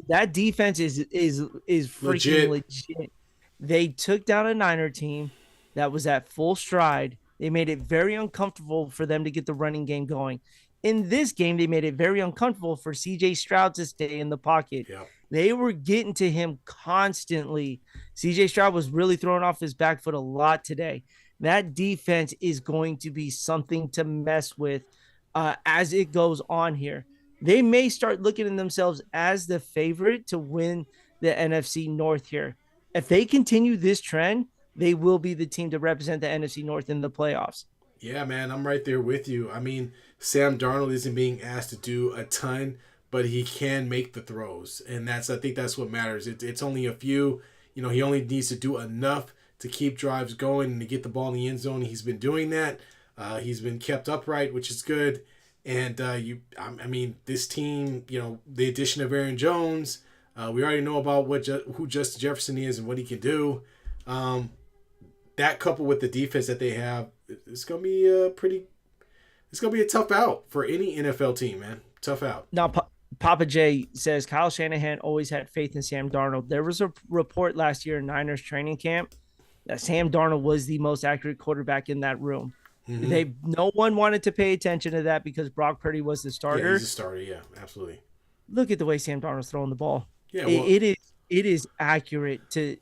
that defense is freaking legit. They took down a Niner team that was at full stride. They made it very uncomfortable for them to get the running game going. In this game, they made it very uncomfortable for CJ Stroud to stay in the pocket. Yeah. They were getting to him constantly. CJ Stroud was really throwing off his back foot a lot today. That defense is going to be something to mess with as it goes on here. They may start looking at themselves as the favorite to win the NFC North here. If they continue this trend, they will be the team to represent the NFC North in the playoffs. Yeah, man, I'm right there with you. I mean, Sam Darnold isn't being asked to do a ton, but he can make the throws, and I think that's what matters. It's only a few. He only needs to do enough to keep drives going and to get the ball in the end zone. He's been doing that. He's been kept upright, which is good. And this team, the addition of Aaron Jones, we already know about who Justin Jefferson is and what he can do. That coupled with the defense that they have, it's gonna be a tough out for any NFL team, man. Tough out. Now, Papa J says Kyle Shanahan always had faith in Sam Darnold. There was a report last year in Niners training camp that Sam Darnold was the most accurate quarterback in that room. Mm-hmm. No one wanted to pay attention to that because Brock Purdy was the starter. Yeah, he's a starter. Yeah, absolutely. Look at the way Sam Darnold's throwing the ball. Yeah, it is accurate to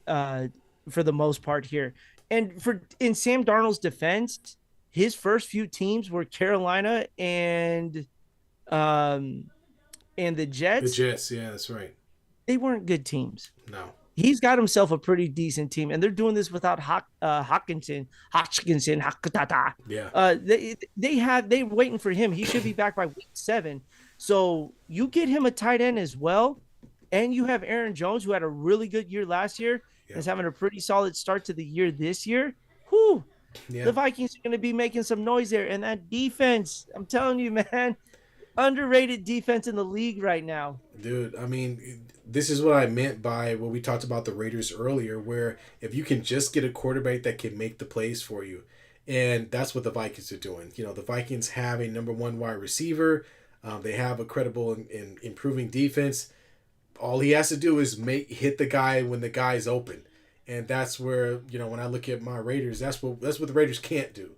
for the most part here. And in Sam Darnold's defense, his first few teams were Carolina and the Jets. The Jets, yeah, that's right. They weren't good teams. No. He's got himself a pretty decent team, and they're doing this without Hockenson. Yeah. They're waiting for him. He should be back by week 7. So you get him a tight end as well, and you have Aaron Jones, who had a really good year last year, and is having a pretty solid start to the year this year. Whew. Yeah. The Vikings are going to be making some noise there, and that defense, I'm telling you, man, underrated defense in the league right now. Dude, I mean, this is what I meant by what we talked about the Raiders earlier, where if you can just get a quarterback that can make the plays for you, and that's what the Vikings are doing. The Vikings have a number 1 wide receiver. They have a credible and improving defense. All he has to do is hit the guy when the guy's open, and that's where when I look at my Raiders, that's what the Raiders can't do.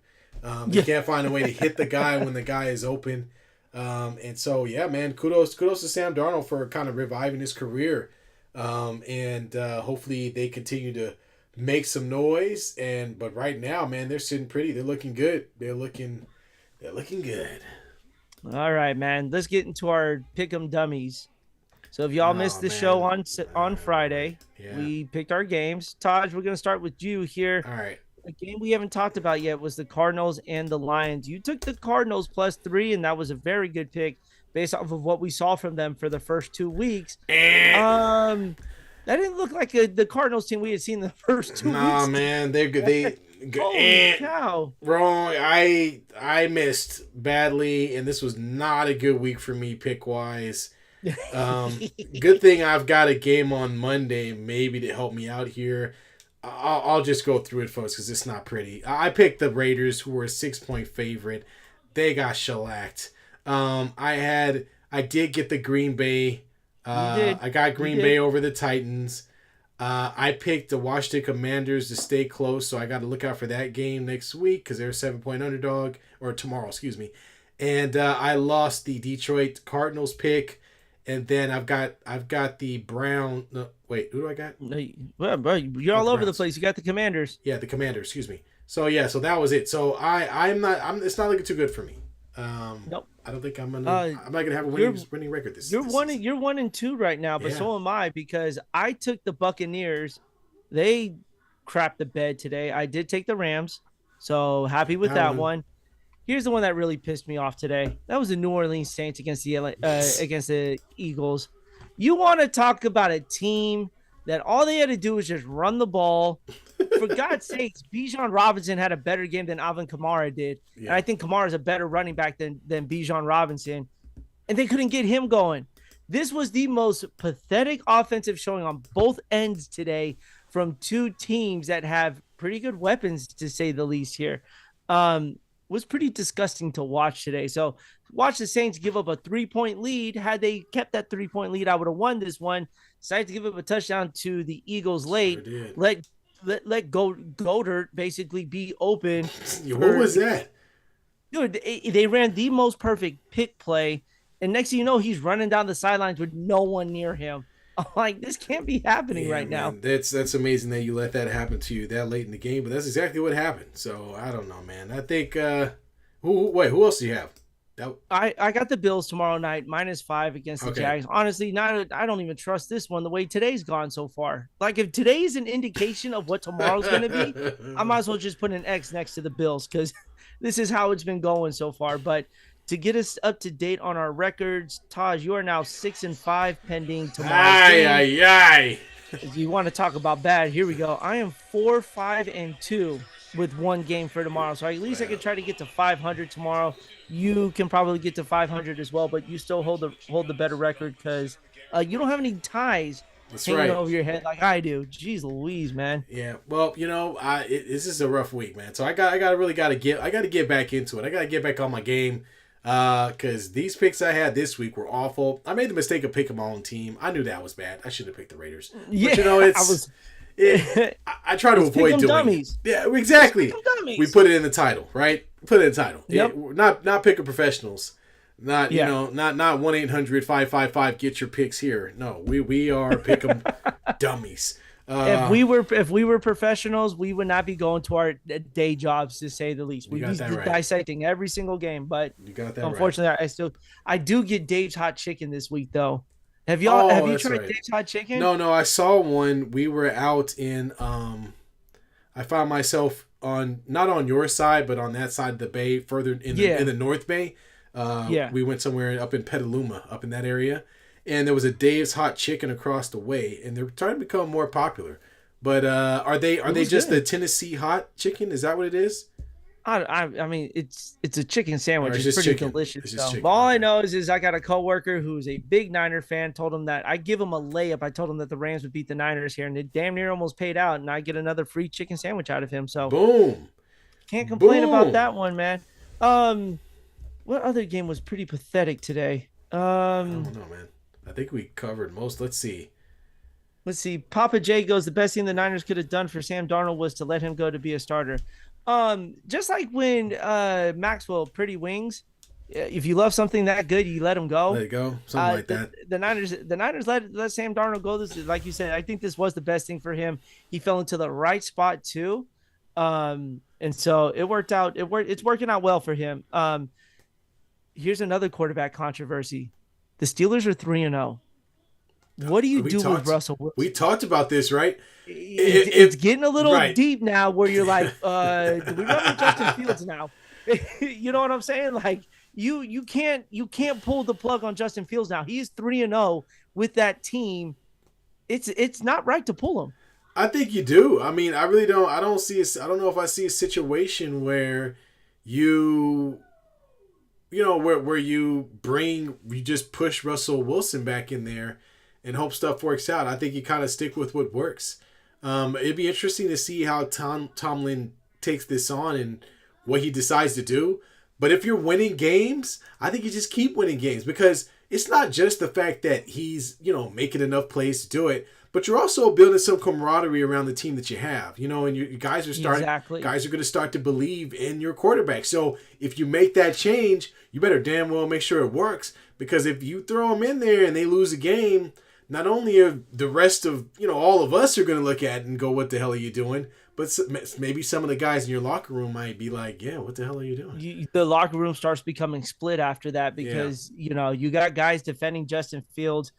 They can't find a way to hit the guy when the guy is open. And so, yeah, man, kudos to Sam Darnold for kind of reviving his career. And hopefully they continue to make some noise. But right now, man, they're sitting pretty. They're looking good. They're looking good. All right, man. Let's get into our pick'em dummies. So if y'all missed the show on Friday, we picked our games. Taj, we're going to start with you here. All right. A game we haven't talked about yet was the Cardinals and the Lions. You took the Cardinals +3, and that was a very good pick based off of what we saw from them for the first 2 weeks. That didn't look like the Cardinals team we had seen the first 2 weeks. Nah, man, they're good. Holy cow. Wrong. I missed badly, and this was not a good week for me pick-wise. Good thing I've got a game on Monday maybe to help me out here. I'll just go through it, folks, because it's not pretty. I picked the Raiders, who were a 6-point favorite. They got shellacked. I did get the Green Bay. I got Green Bay over the Titans. I picked the Washington Commanders to stay close, so I got to look out for that game next week because they're a 7-point underdog, or tomorrow, excuse me. And I lost the Detroit Cardinals pick. And then I've got the Brown. No, wait, who do I got? Well, bro, you're all over the place. You got the Commanders. Yeah, the Commanders. Excuse me. So that was it. So I'm not. It's not looking too good for me. Nope. I don't think I'm not gonna have a winning record this. You're 1-2 right now, but so am I because I took the Buccaneers. They crapped the bed today. I did take the Rams. So happy with That that one. one. Here's the one that really pissed me off today. That was the New Orleans Saints against the Eagles. You want to talk about a team that all they had to do was just run the ball. For God's sakes, Bijan Robinson had a better game than Alvin Kamara did, and Yeah. I think Kamara is a better running back than Bijan Robinson, and they couldn't get him going. This was the most pathetic offensive showing on both ends today from two teams that have pretty good weapons, to say the least. Here, was pretty disgusting to watch today. So watch the Saints give up a 3-point lead. Had they kept that 3-point lead, I would have won this one. Decided to give up a touchdown to the Eagles Sure late. did. Let Goddard basically be open. What was that? Dude, they ran the most perfect pick play, and next thing you know, he's running down the sidelines with no one near him. I'm like, this can't be happening right now. That's amazing that you let that happen to you that late in the game, but that's exactly what happened. So I don't know, man. I think who else do you have? I got the Bills tomorrow night -5 against the Jags. Honestly, I don't even trust this one the way today's gone so far. Like, if today is an indication of what tomorrow's going to be, I might as well just put an X next to the Bills, because this is how it's been going so far. But to get us up to date on our records, Taj, you are now 6-5 pending tomorrow's game. If you want to talk about bad, here we go. I am 4-5-2 with one game for tomorrow. So at least I can try to get to 500 tomorrow. You can probably get to 500 as well, but you still hold the better record, because you don't have any ties hanging over your head like I do. Jeez Louise, man. Yeah. Well, this is a rough week, man. So I got to get back into it. I got to get back on my game. Because these picks I had this week were awful. I made the mistake of picking my own team. I knew that was bad. I should have picked the Raiders. Yeah, but I try to avoid doing dummies. It. Yeah, exactly. We put it in the title, right? Put it in the title. Yep. Not pick a professionals. Not 1-800-555 get your picks here. No, we are pick 'em dummies. If we were professionals, we would not be going to our day jobs, to say the least. We'd be dissecting every single game. But you got that unfortunately, right. I do get Dave's hot chicken this week though. Have you tried Dave's hot chicken? No, I saw one. We were out in I found myself not on your side, but on that side of the bay, further in the North Bay. We went somewhere up in Petaluma, up in that area. And there was a Dave's Hot Chicken across the way, and they're trying to become more popular. But are they just the Tennessee Hot Chicken? Is that what it is? I mean, it's a chicken sandwich. It's pretty delicious. Chicken. All I know is I got a coworker who's a big Niner fan. Told him that I give him a layup. I told him that the Rams would beat the Niners here, and it damn near almost paid out. And I get another free chicken sandwich out of him. So boom, can't complain about that one, man. What other game was pretty pathetic today? I don't know, man. I think we covered most. Let's see. Papa J goes, the best thing the Niners could have done for Sam Darnold was to let him go to be a starter. Just like when Maxwell, Pretty Wings, if you love something that good, you let him go. Let it go. Something like that. The Niners let Sam Darnold go. This, like you said, I think this was the best thing for him. He fell into the right spot too. And so it worked out. It's working out well for him. Here's another quarterback controversy. The Steelers are 3-0. What do you do with Russell Wilson? We talked about this, right? It's getting a little deep now, where you're like, do we run with Justin Fields now? You know what I'm saying? Like, you can't pull the plug on Justin Fields now. He's 3-0 with that team. It's not right to pull him. I think you do. I mean, I really don't. I don't know if I see a situation where where you just push Russell Wilson back in there and hope stuff works out. I think you kind of stick with what works. It'd be interesting to see how Tomlin takes this on and what he decides to do. But if you're winning games, I think you just keep winning games, because it's not just the fact that he's, making enough plays to do it, but you're also building some camaraderie around the team that you have, and you guys are going to start to believe in your quarterback. So if you make that change, you better damn well make sure it works, because if you throw them in there and they lose a game, not only are the rest of, all of us are going to look at it and go, what the hell are you doing? But maybe some of the guys in your locker room might be like, yeah, what the hell are you doing? The locker room starts becoming split after that, because, you got guys defending Justin Fields.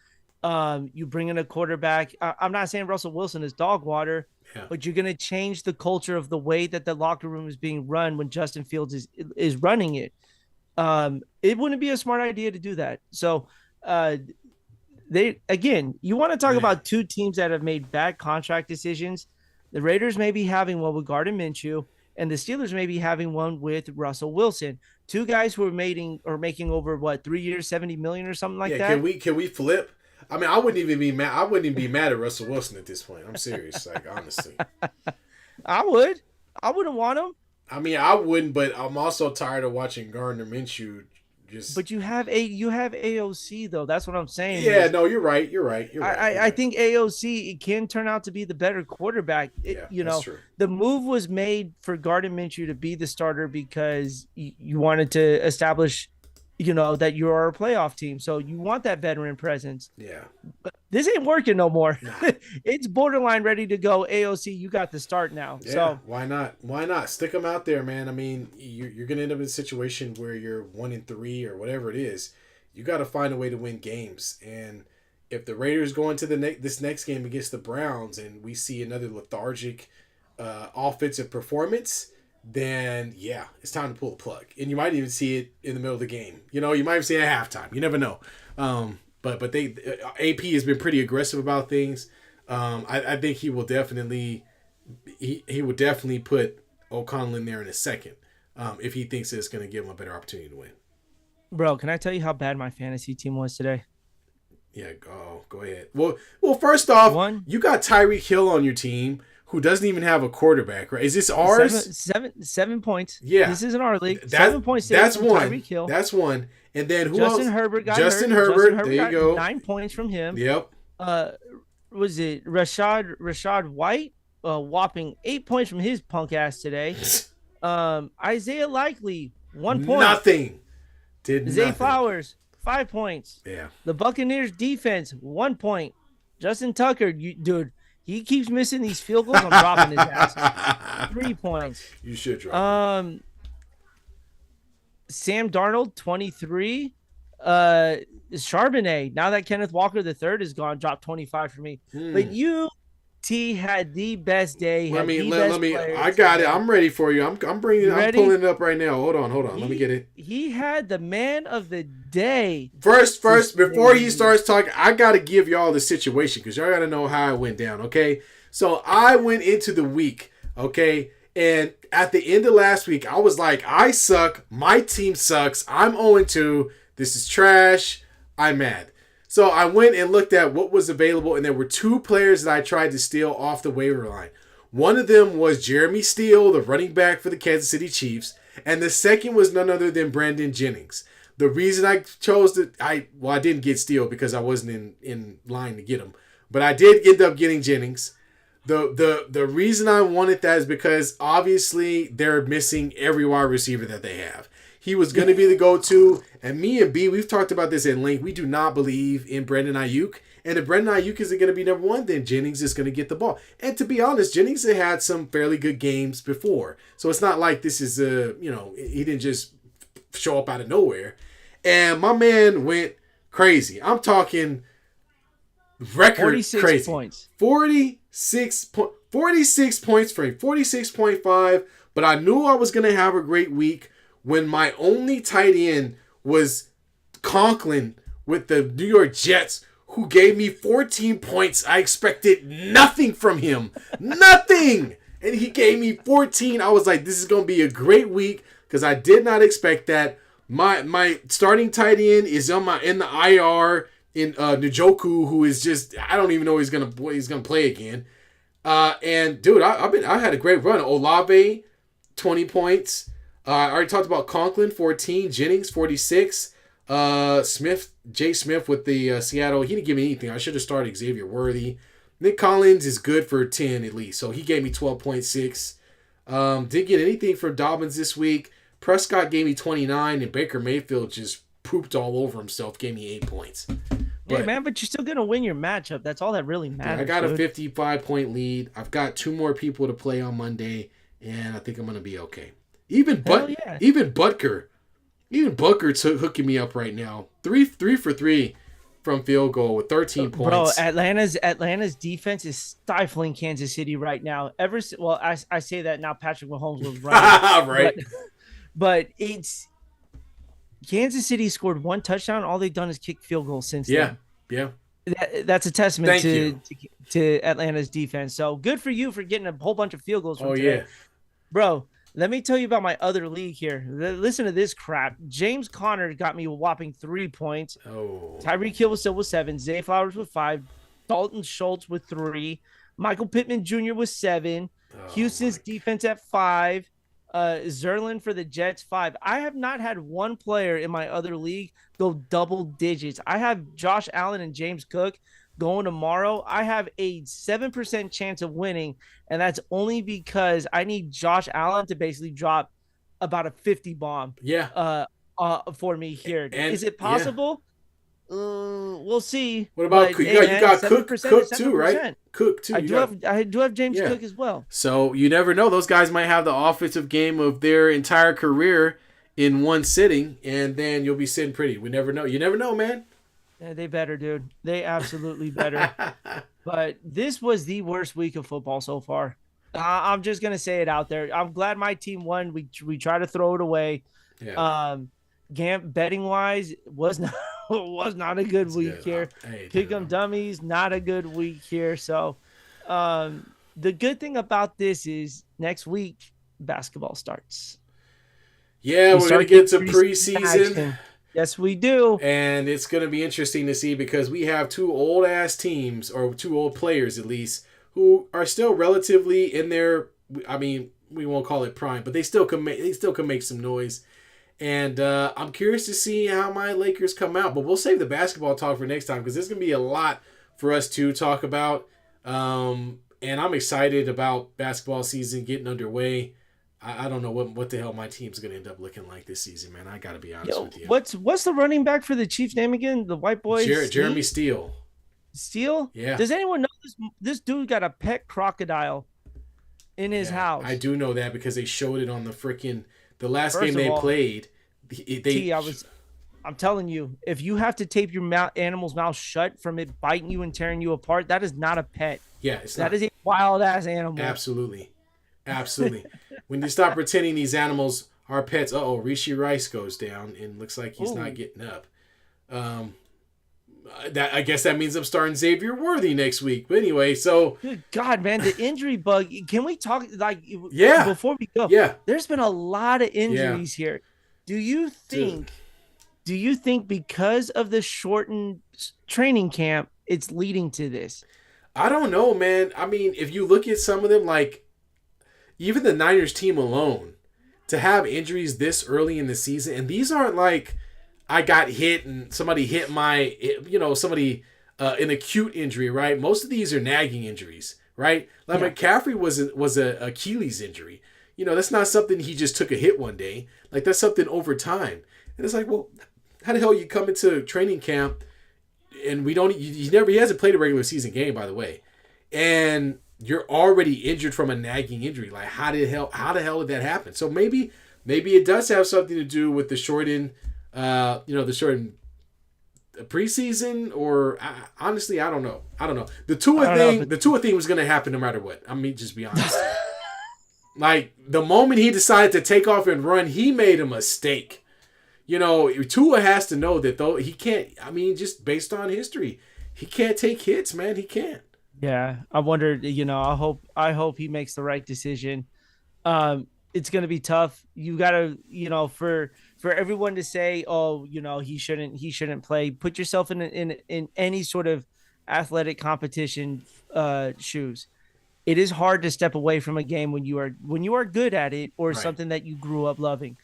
You bring in a quarterback. I'm not saying Russell Wilson is dog water, Yeah. but you're going to change the culture of the way that the locker room is being run when Justin Fields is running it. It wouldn't be a smart idea to do that. So, you want to talk Man. about two teams that have made bad contract decisions. The Raiders may be having one with Gardner Minshew, and the Steelers may be having one with Russell Wilson. Two guys who are making over what 3 years, 70 million or something like Yeah, that. can we flip? I mean, I wouldn't even be mad. I wouldn't even be mad at Russell Wilson at this point. I'm serious, like honestly. I would. I wouldn't want him. I mean, I wouldn't, but I'm also tired of watching Gardner Minshew just. But you have AOC though. That's what I'm saying. Yeah, no, you're right. You're right. You're right. I think AOC can turn out to be the better quarterback. Yeah, that's true. The move was made for Gardner Minshew to be the starter because you wanted to establish, that you are a playoff team. So you want that veteran presence. Yeah. But this ain't working no more. Nah. It's borderline ready to go. AOC, you got the start now. Yeah, so why not? Why not? Stick them out there, man. I mean, you're going to end up in a situation where you're 1-3 or whatever it is. You got to find a way to win games. And if the Raiders go into this next game against the Browns and we see another lethargic offensive performance, then yeah, it's time to pull the plug. And you might even see it in the middle of the game. You might even see it at halftime. You never know. But they AP has been pretty aggressive about things. I think he will definitely he would definitely put O'Connell in there in a second if he thinks it's going to give him a better opportunity to win. Bro, can I tell you how bad my fantasy team was today? Yeah, go ahead. Well, first off, you got Tyreek Hill on your team, who doesn't even have a quarterback, right? Is this ours? 7 points. Yeah. This isn't our league. 7 points. That's one. Tyreek Hill. That's one. And then who Justin else? Herbert got Justin hurt. Herbert. There you go. 9 points from him. Yep. Was it Rashad White? Whopping 8 points from his punk ass today. Isaiah Likely, 1 point. Nothing. Zay Flowers, 5 points. Yeah. The Buccaneers defense, 1 point. Justin Tucker, dude, he keeps missing these field goals. I'm dropping his ass. 3 points. You should drop. Sam Darnold, 23. Charbonnet, now that Kenneth Walker III is gone, dropped 25 for me. But T had the best day. Let me. I got it. I'm ready for you. I'm pulling it up right now. Hold on. Let me get it. He had the man of the day. First, before he starts talking, I got to give y'all the situation because y'all got to know how it went down. Okay, so I went into the week. Okay, and at the end of last week, I was like, I suck. My team sucks. I'm 0-2. This is trash. I'm mad. So I went and looked at what was available, and there were 2 players that I tried to steal off the waiver line. One of them was Jeremy Steele, the running back for the Kansas City Chiefs, and the second was none other than Brandon Jennings. The reason I chose I didn't get Steele because I wasn't in line to get him, but I did end up getting Jennings. The reason I wanted that is because obviously they're missing every wide receiver that they have. He was going to be the go-to. And me and B, we've talked about this in length. We do not believe in Brandon Ayuk. And if Brandon Ayuk isn't going to be number one, then Jennings is going to get the ball. And to be honest, Jennings had had some fairly good games before. So it's not like this is, he didn't just show up out of nowhere. And my man went crazy. I'm talking record 46 crazy. Points. 46 points for him. 46.5. But I knew I was going to have a great week when my only tight end was Conklin with the New York Jets, who gave me 14 points. I expected nothing from him. Nothing! And he gave me 14. I was like, this is going to be a great week because I did not expect that. My starting tight end is in the IR in Njoku, who is just, I don't even know he's gonna play again. And dude, I had a great run. Olave, 20 points. I already talked about Conklin, 14. Jennings, 46. Jay Smith with the Seattle. He didn't give me anything. I should have started Xavier Worthy. Nick Collins is good for 10 at least. So he gave me 12.6. Didn't get anything from Dobbins this week. Prescott gave me 29. And Baker Mayfield just pooped all over himself. Gave me 8 points. Hey, man, but you're still going to win your matchup. That's all that really matters. I got a 55-point lead. I've got 2 more people to play on Monday. And I think I'm going to be okay. Even Butker took hooking me up right now. 3 for 3. from field goal with 13 Bro, points. Atlanta's defense is stifling Kansas City right now. Well, I say that now Patrick Mahomes was running, but Right? but it's Kansas City scored one touchdown. All they've done is kick field goals since Yeah. then. Yeah. That's a testament Thank you. to Atlanta's defense. So good for you for getting a whole bunch of field goals Oh from today, yeah. bro. Let me tell you about my other league here. Listen to this crap. James Conner got me a whopping 3 points. Oh. Tyreek Hill was still with 7. Zay Flowers with 5. Dalton Schultz with 3. Michael Pittman Jr. with 7. Oh Houston's my. defense at 5. Zerlin for the Jets 5. I have not had one player in my other league go double digits. I have Josh Allen and James Cook going tomorrow. I have a 7% chance of winning, and that's only because I need Josh Allen to basically drop about a 50 bomb Yeah. for me here. And Is it yeah. possible? We'll see. What about But you hey, got man, 7% is Cook too, right? 7%. Cook too. I do have James Yeah. Cook as well. So you never know. Those guys might have the offensive game of their entire career in one sitting, and then you'll be sitting pretty. We never know. You never know, man. Yeah, they better, dude. They absolutely better. But this was the worst week of football so far. I'm just gonna say it out there. I'm glad my team won. We try to throw it away. Yeah. Betting wise was not was not a good week Good. here. Hey, Pick 'em dude. dummies, not a good week here. So, the good thing about this is next week basketball starts. Yeah, We we're gonna start get to getting preseason, action. Yes, we do. and it's gonna be interesting to see because we have two old ass teams, or two old players at least, who are still relatively in their. I mean, we won't call it prime, but they still can make some noise. And I'm curious to see how my Lakers come out. But we'll save the basketball talk for next time because there's going to be a lot for us to talk about. And I'm excited about basketball season getting underway. I don't know what the hell my team's going to end up looking like this season, man. I got to be honest with you. What's the running back for the Chiefs' name again? The white boy? Jeremy Steele. Steele? Yeah. Does anyone know this dude got a pet crocodile in his house? I do know that because they showed it on the last First game of they all, played. I'm telling you, if you have to tape your animal's mouth shut from it biting you and tearing you apart, that is not a pet. Yeah, that is a wild ass animal. Absolutely. When you stop pretending these animals are pets, Rishi Rice goes down and looks like he's not getting up. That I guess that means I'm starting Xavier Worthy next week. But anyway, so good God, man, the injury bug. Can we talk before we go? Yeah. There's been a lot of injuries here. Do you think because of the shortened training camp, it's leading to this? I don't know, man. I mean, if you look at some of them, like even the Niners team alone, to have injuries this early in the season, and these aren't like I got hit and somebody hit somebody an acute injury, right? Most of these are nagging injuries, right? Like McCaffrey was a Achilles injury. That's not something he just took a hit one day. Like that's something over time. And it's like, well, how the hell you come into training camp and he hasn't played a regular season game, by the way, and you're already injured from a nagging injury. Like how the hell did that happen? So maybe it does have something to do with the shortened preseason, or honestly, I don't know. The Tua thing was going to happen no matter what. I mean, just be honest. Like the moment he decided to take off and run, he made a mistake. Tua has to know that though he can't. I mean, just based on history, he can't take hits, man. He can't. Yeah, I wondered. I hope he makes the right decision. It's going to be tough. You got to, for everyone to say, oh, he shouldn't play. Put yourself in any sort of athletic competition shoes. It is hard to step away from a game when you are good at it or something that you grew up loving.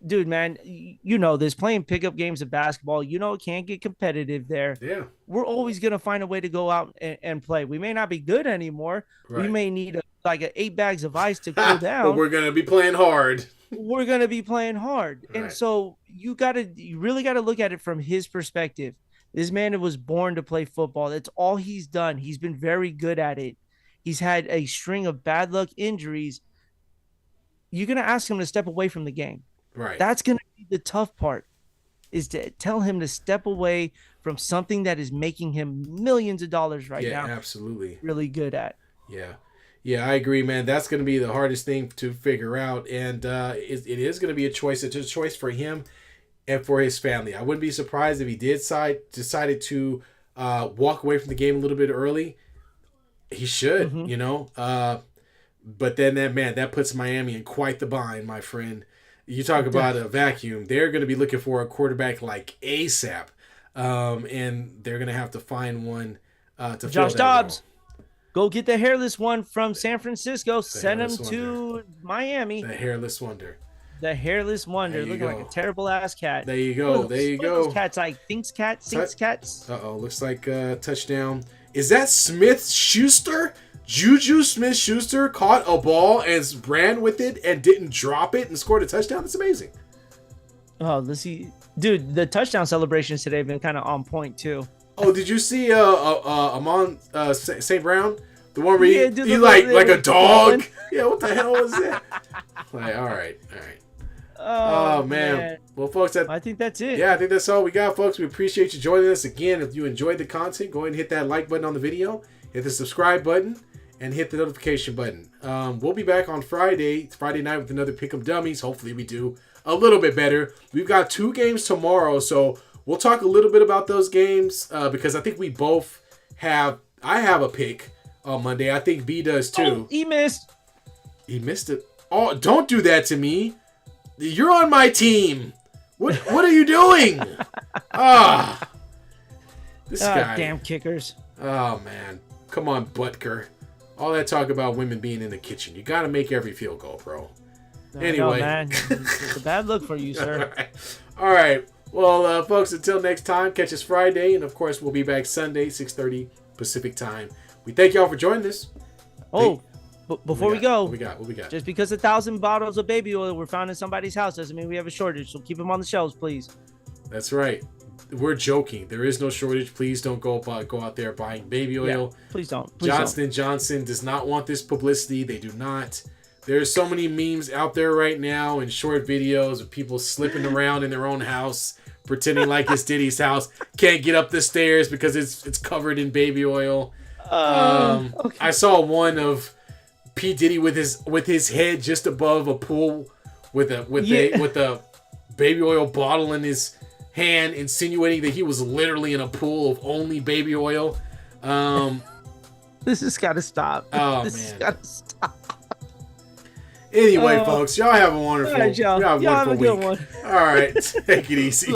Dude, man, this playing pickup games of basketball, it can't get competitive there. Yeah. We're always going to find a way to go out and play. We may not be good anymore. Right. We may need 8 bags of ice to cool down. But we're going to be playing hard. Right. And so you really got to look at it from his perspective. This man was born to play football. That's all he's done. He's been very good at it. He's had a string of bad luck injuries. You're going to ask him to step away from the game. Right. That's going to be the tough part. is to tell him to step away from something that is making him millions of dollars right Yeah, now. absolutely. Really good at. Yeah. Yeah, I agree, man. That's going to be the hardest thing to figure out. And it is going to be a choice. It's a choice for him and for his family. I wouldn't be surprised if he decided to walk away from the game a little bit early. He should, Mm-hmm. you know. But then that puts Miami in quite the bind, my friend. You talk about a vacuum. They're going to be looking for a quarterback like ASAP. And they're going to have to find one to fill Josh that Dobbs, role. go get the hairless one from San Francisco. Send him hairless to Miami. The hairless wonder. The hairless wonder, looking like a terrible ass cat. There you go. There you go. Those cats like Thinks Cats. Looks like touchdown. Is that Smith Schuster? Juju Smith Schuster caught a ball and ran with it and didn't drop it and scored a touchdown. That's amazing. Oh, let's see, dude. The touchdown celebrations today have been kind of on point too. Oh, did you see Amon St. Brown? The one where he like a dog? Falling. Yeah, what the hell was that? Like, all right. Oh, man. Well, folks, I think that's it. Yeah, I think that's all we got, folks. We appreciate you joining us again. If you enjoyed the content, go ahead and hit that like button on the video, hit the subscribe button, and hit the notification button. We'll be back on Friday night with another Pick'em Dummies. Hopefully we do a little bit better. We've got 2 games tomorrow, so we'll talk a little bit about those games because I think we both have. I have a pick on Monday. I think B does too. Oh, he missed. He missed it. Oh, don't do that to me. You're on my team. What are you doing? This guy. Damn kickers. Oh man, come on, Butker. All that talk about women being in the kitchen. You got to make every field goal, bro. Anyway, man, it's a bad look for you, sir. All right. Well, folks, until next time, catch us Friday, and of course, we'll be back Sunday, 6:30 Pacific time. We thank y'all for joining us. Oh, before we go, what we got? Just because 1,000 bottles of baby oil were found in somebody's house doesn't mean we have a shortage. So keep them on the shelves, please. That's right. We're joking. There is no shortage. Please don't go out there buying baby oil. Yeah, please don't. Johnson & Johnson does not want this publicity. They do not. There's so many memes out there right now and short videos of people slipping around in their own house, pretending like it's Diddy's house. Can't get up the stairs because it's covered in baby oil. Okay. I saw one of P. Diddy with his head just above a pool with a baby oil bottle in his hand, insinuating that he was literally in a pool of only baby oil. This has got to stop. Oh, this has got to stop. Anyway, folks, y'all have a wonderful, all right, y'all have a good one. All right, take it easy.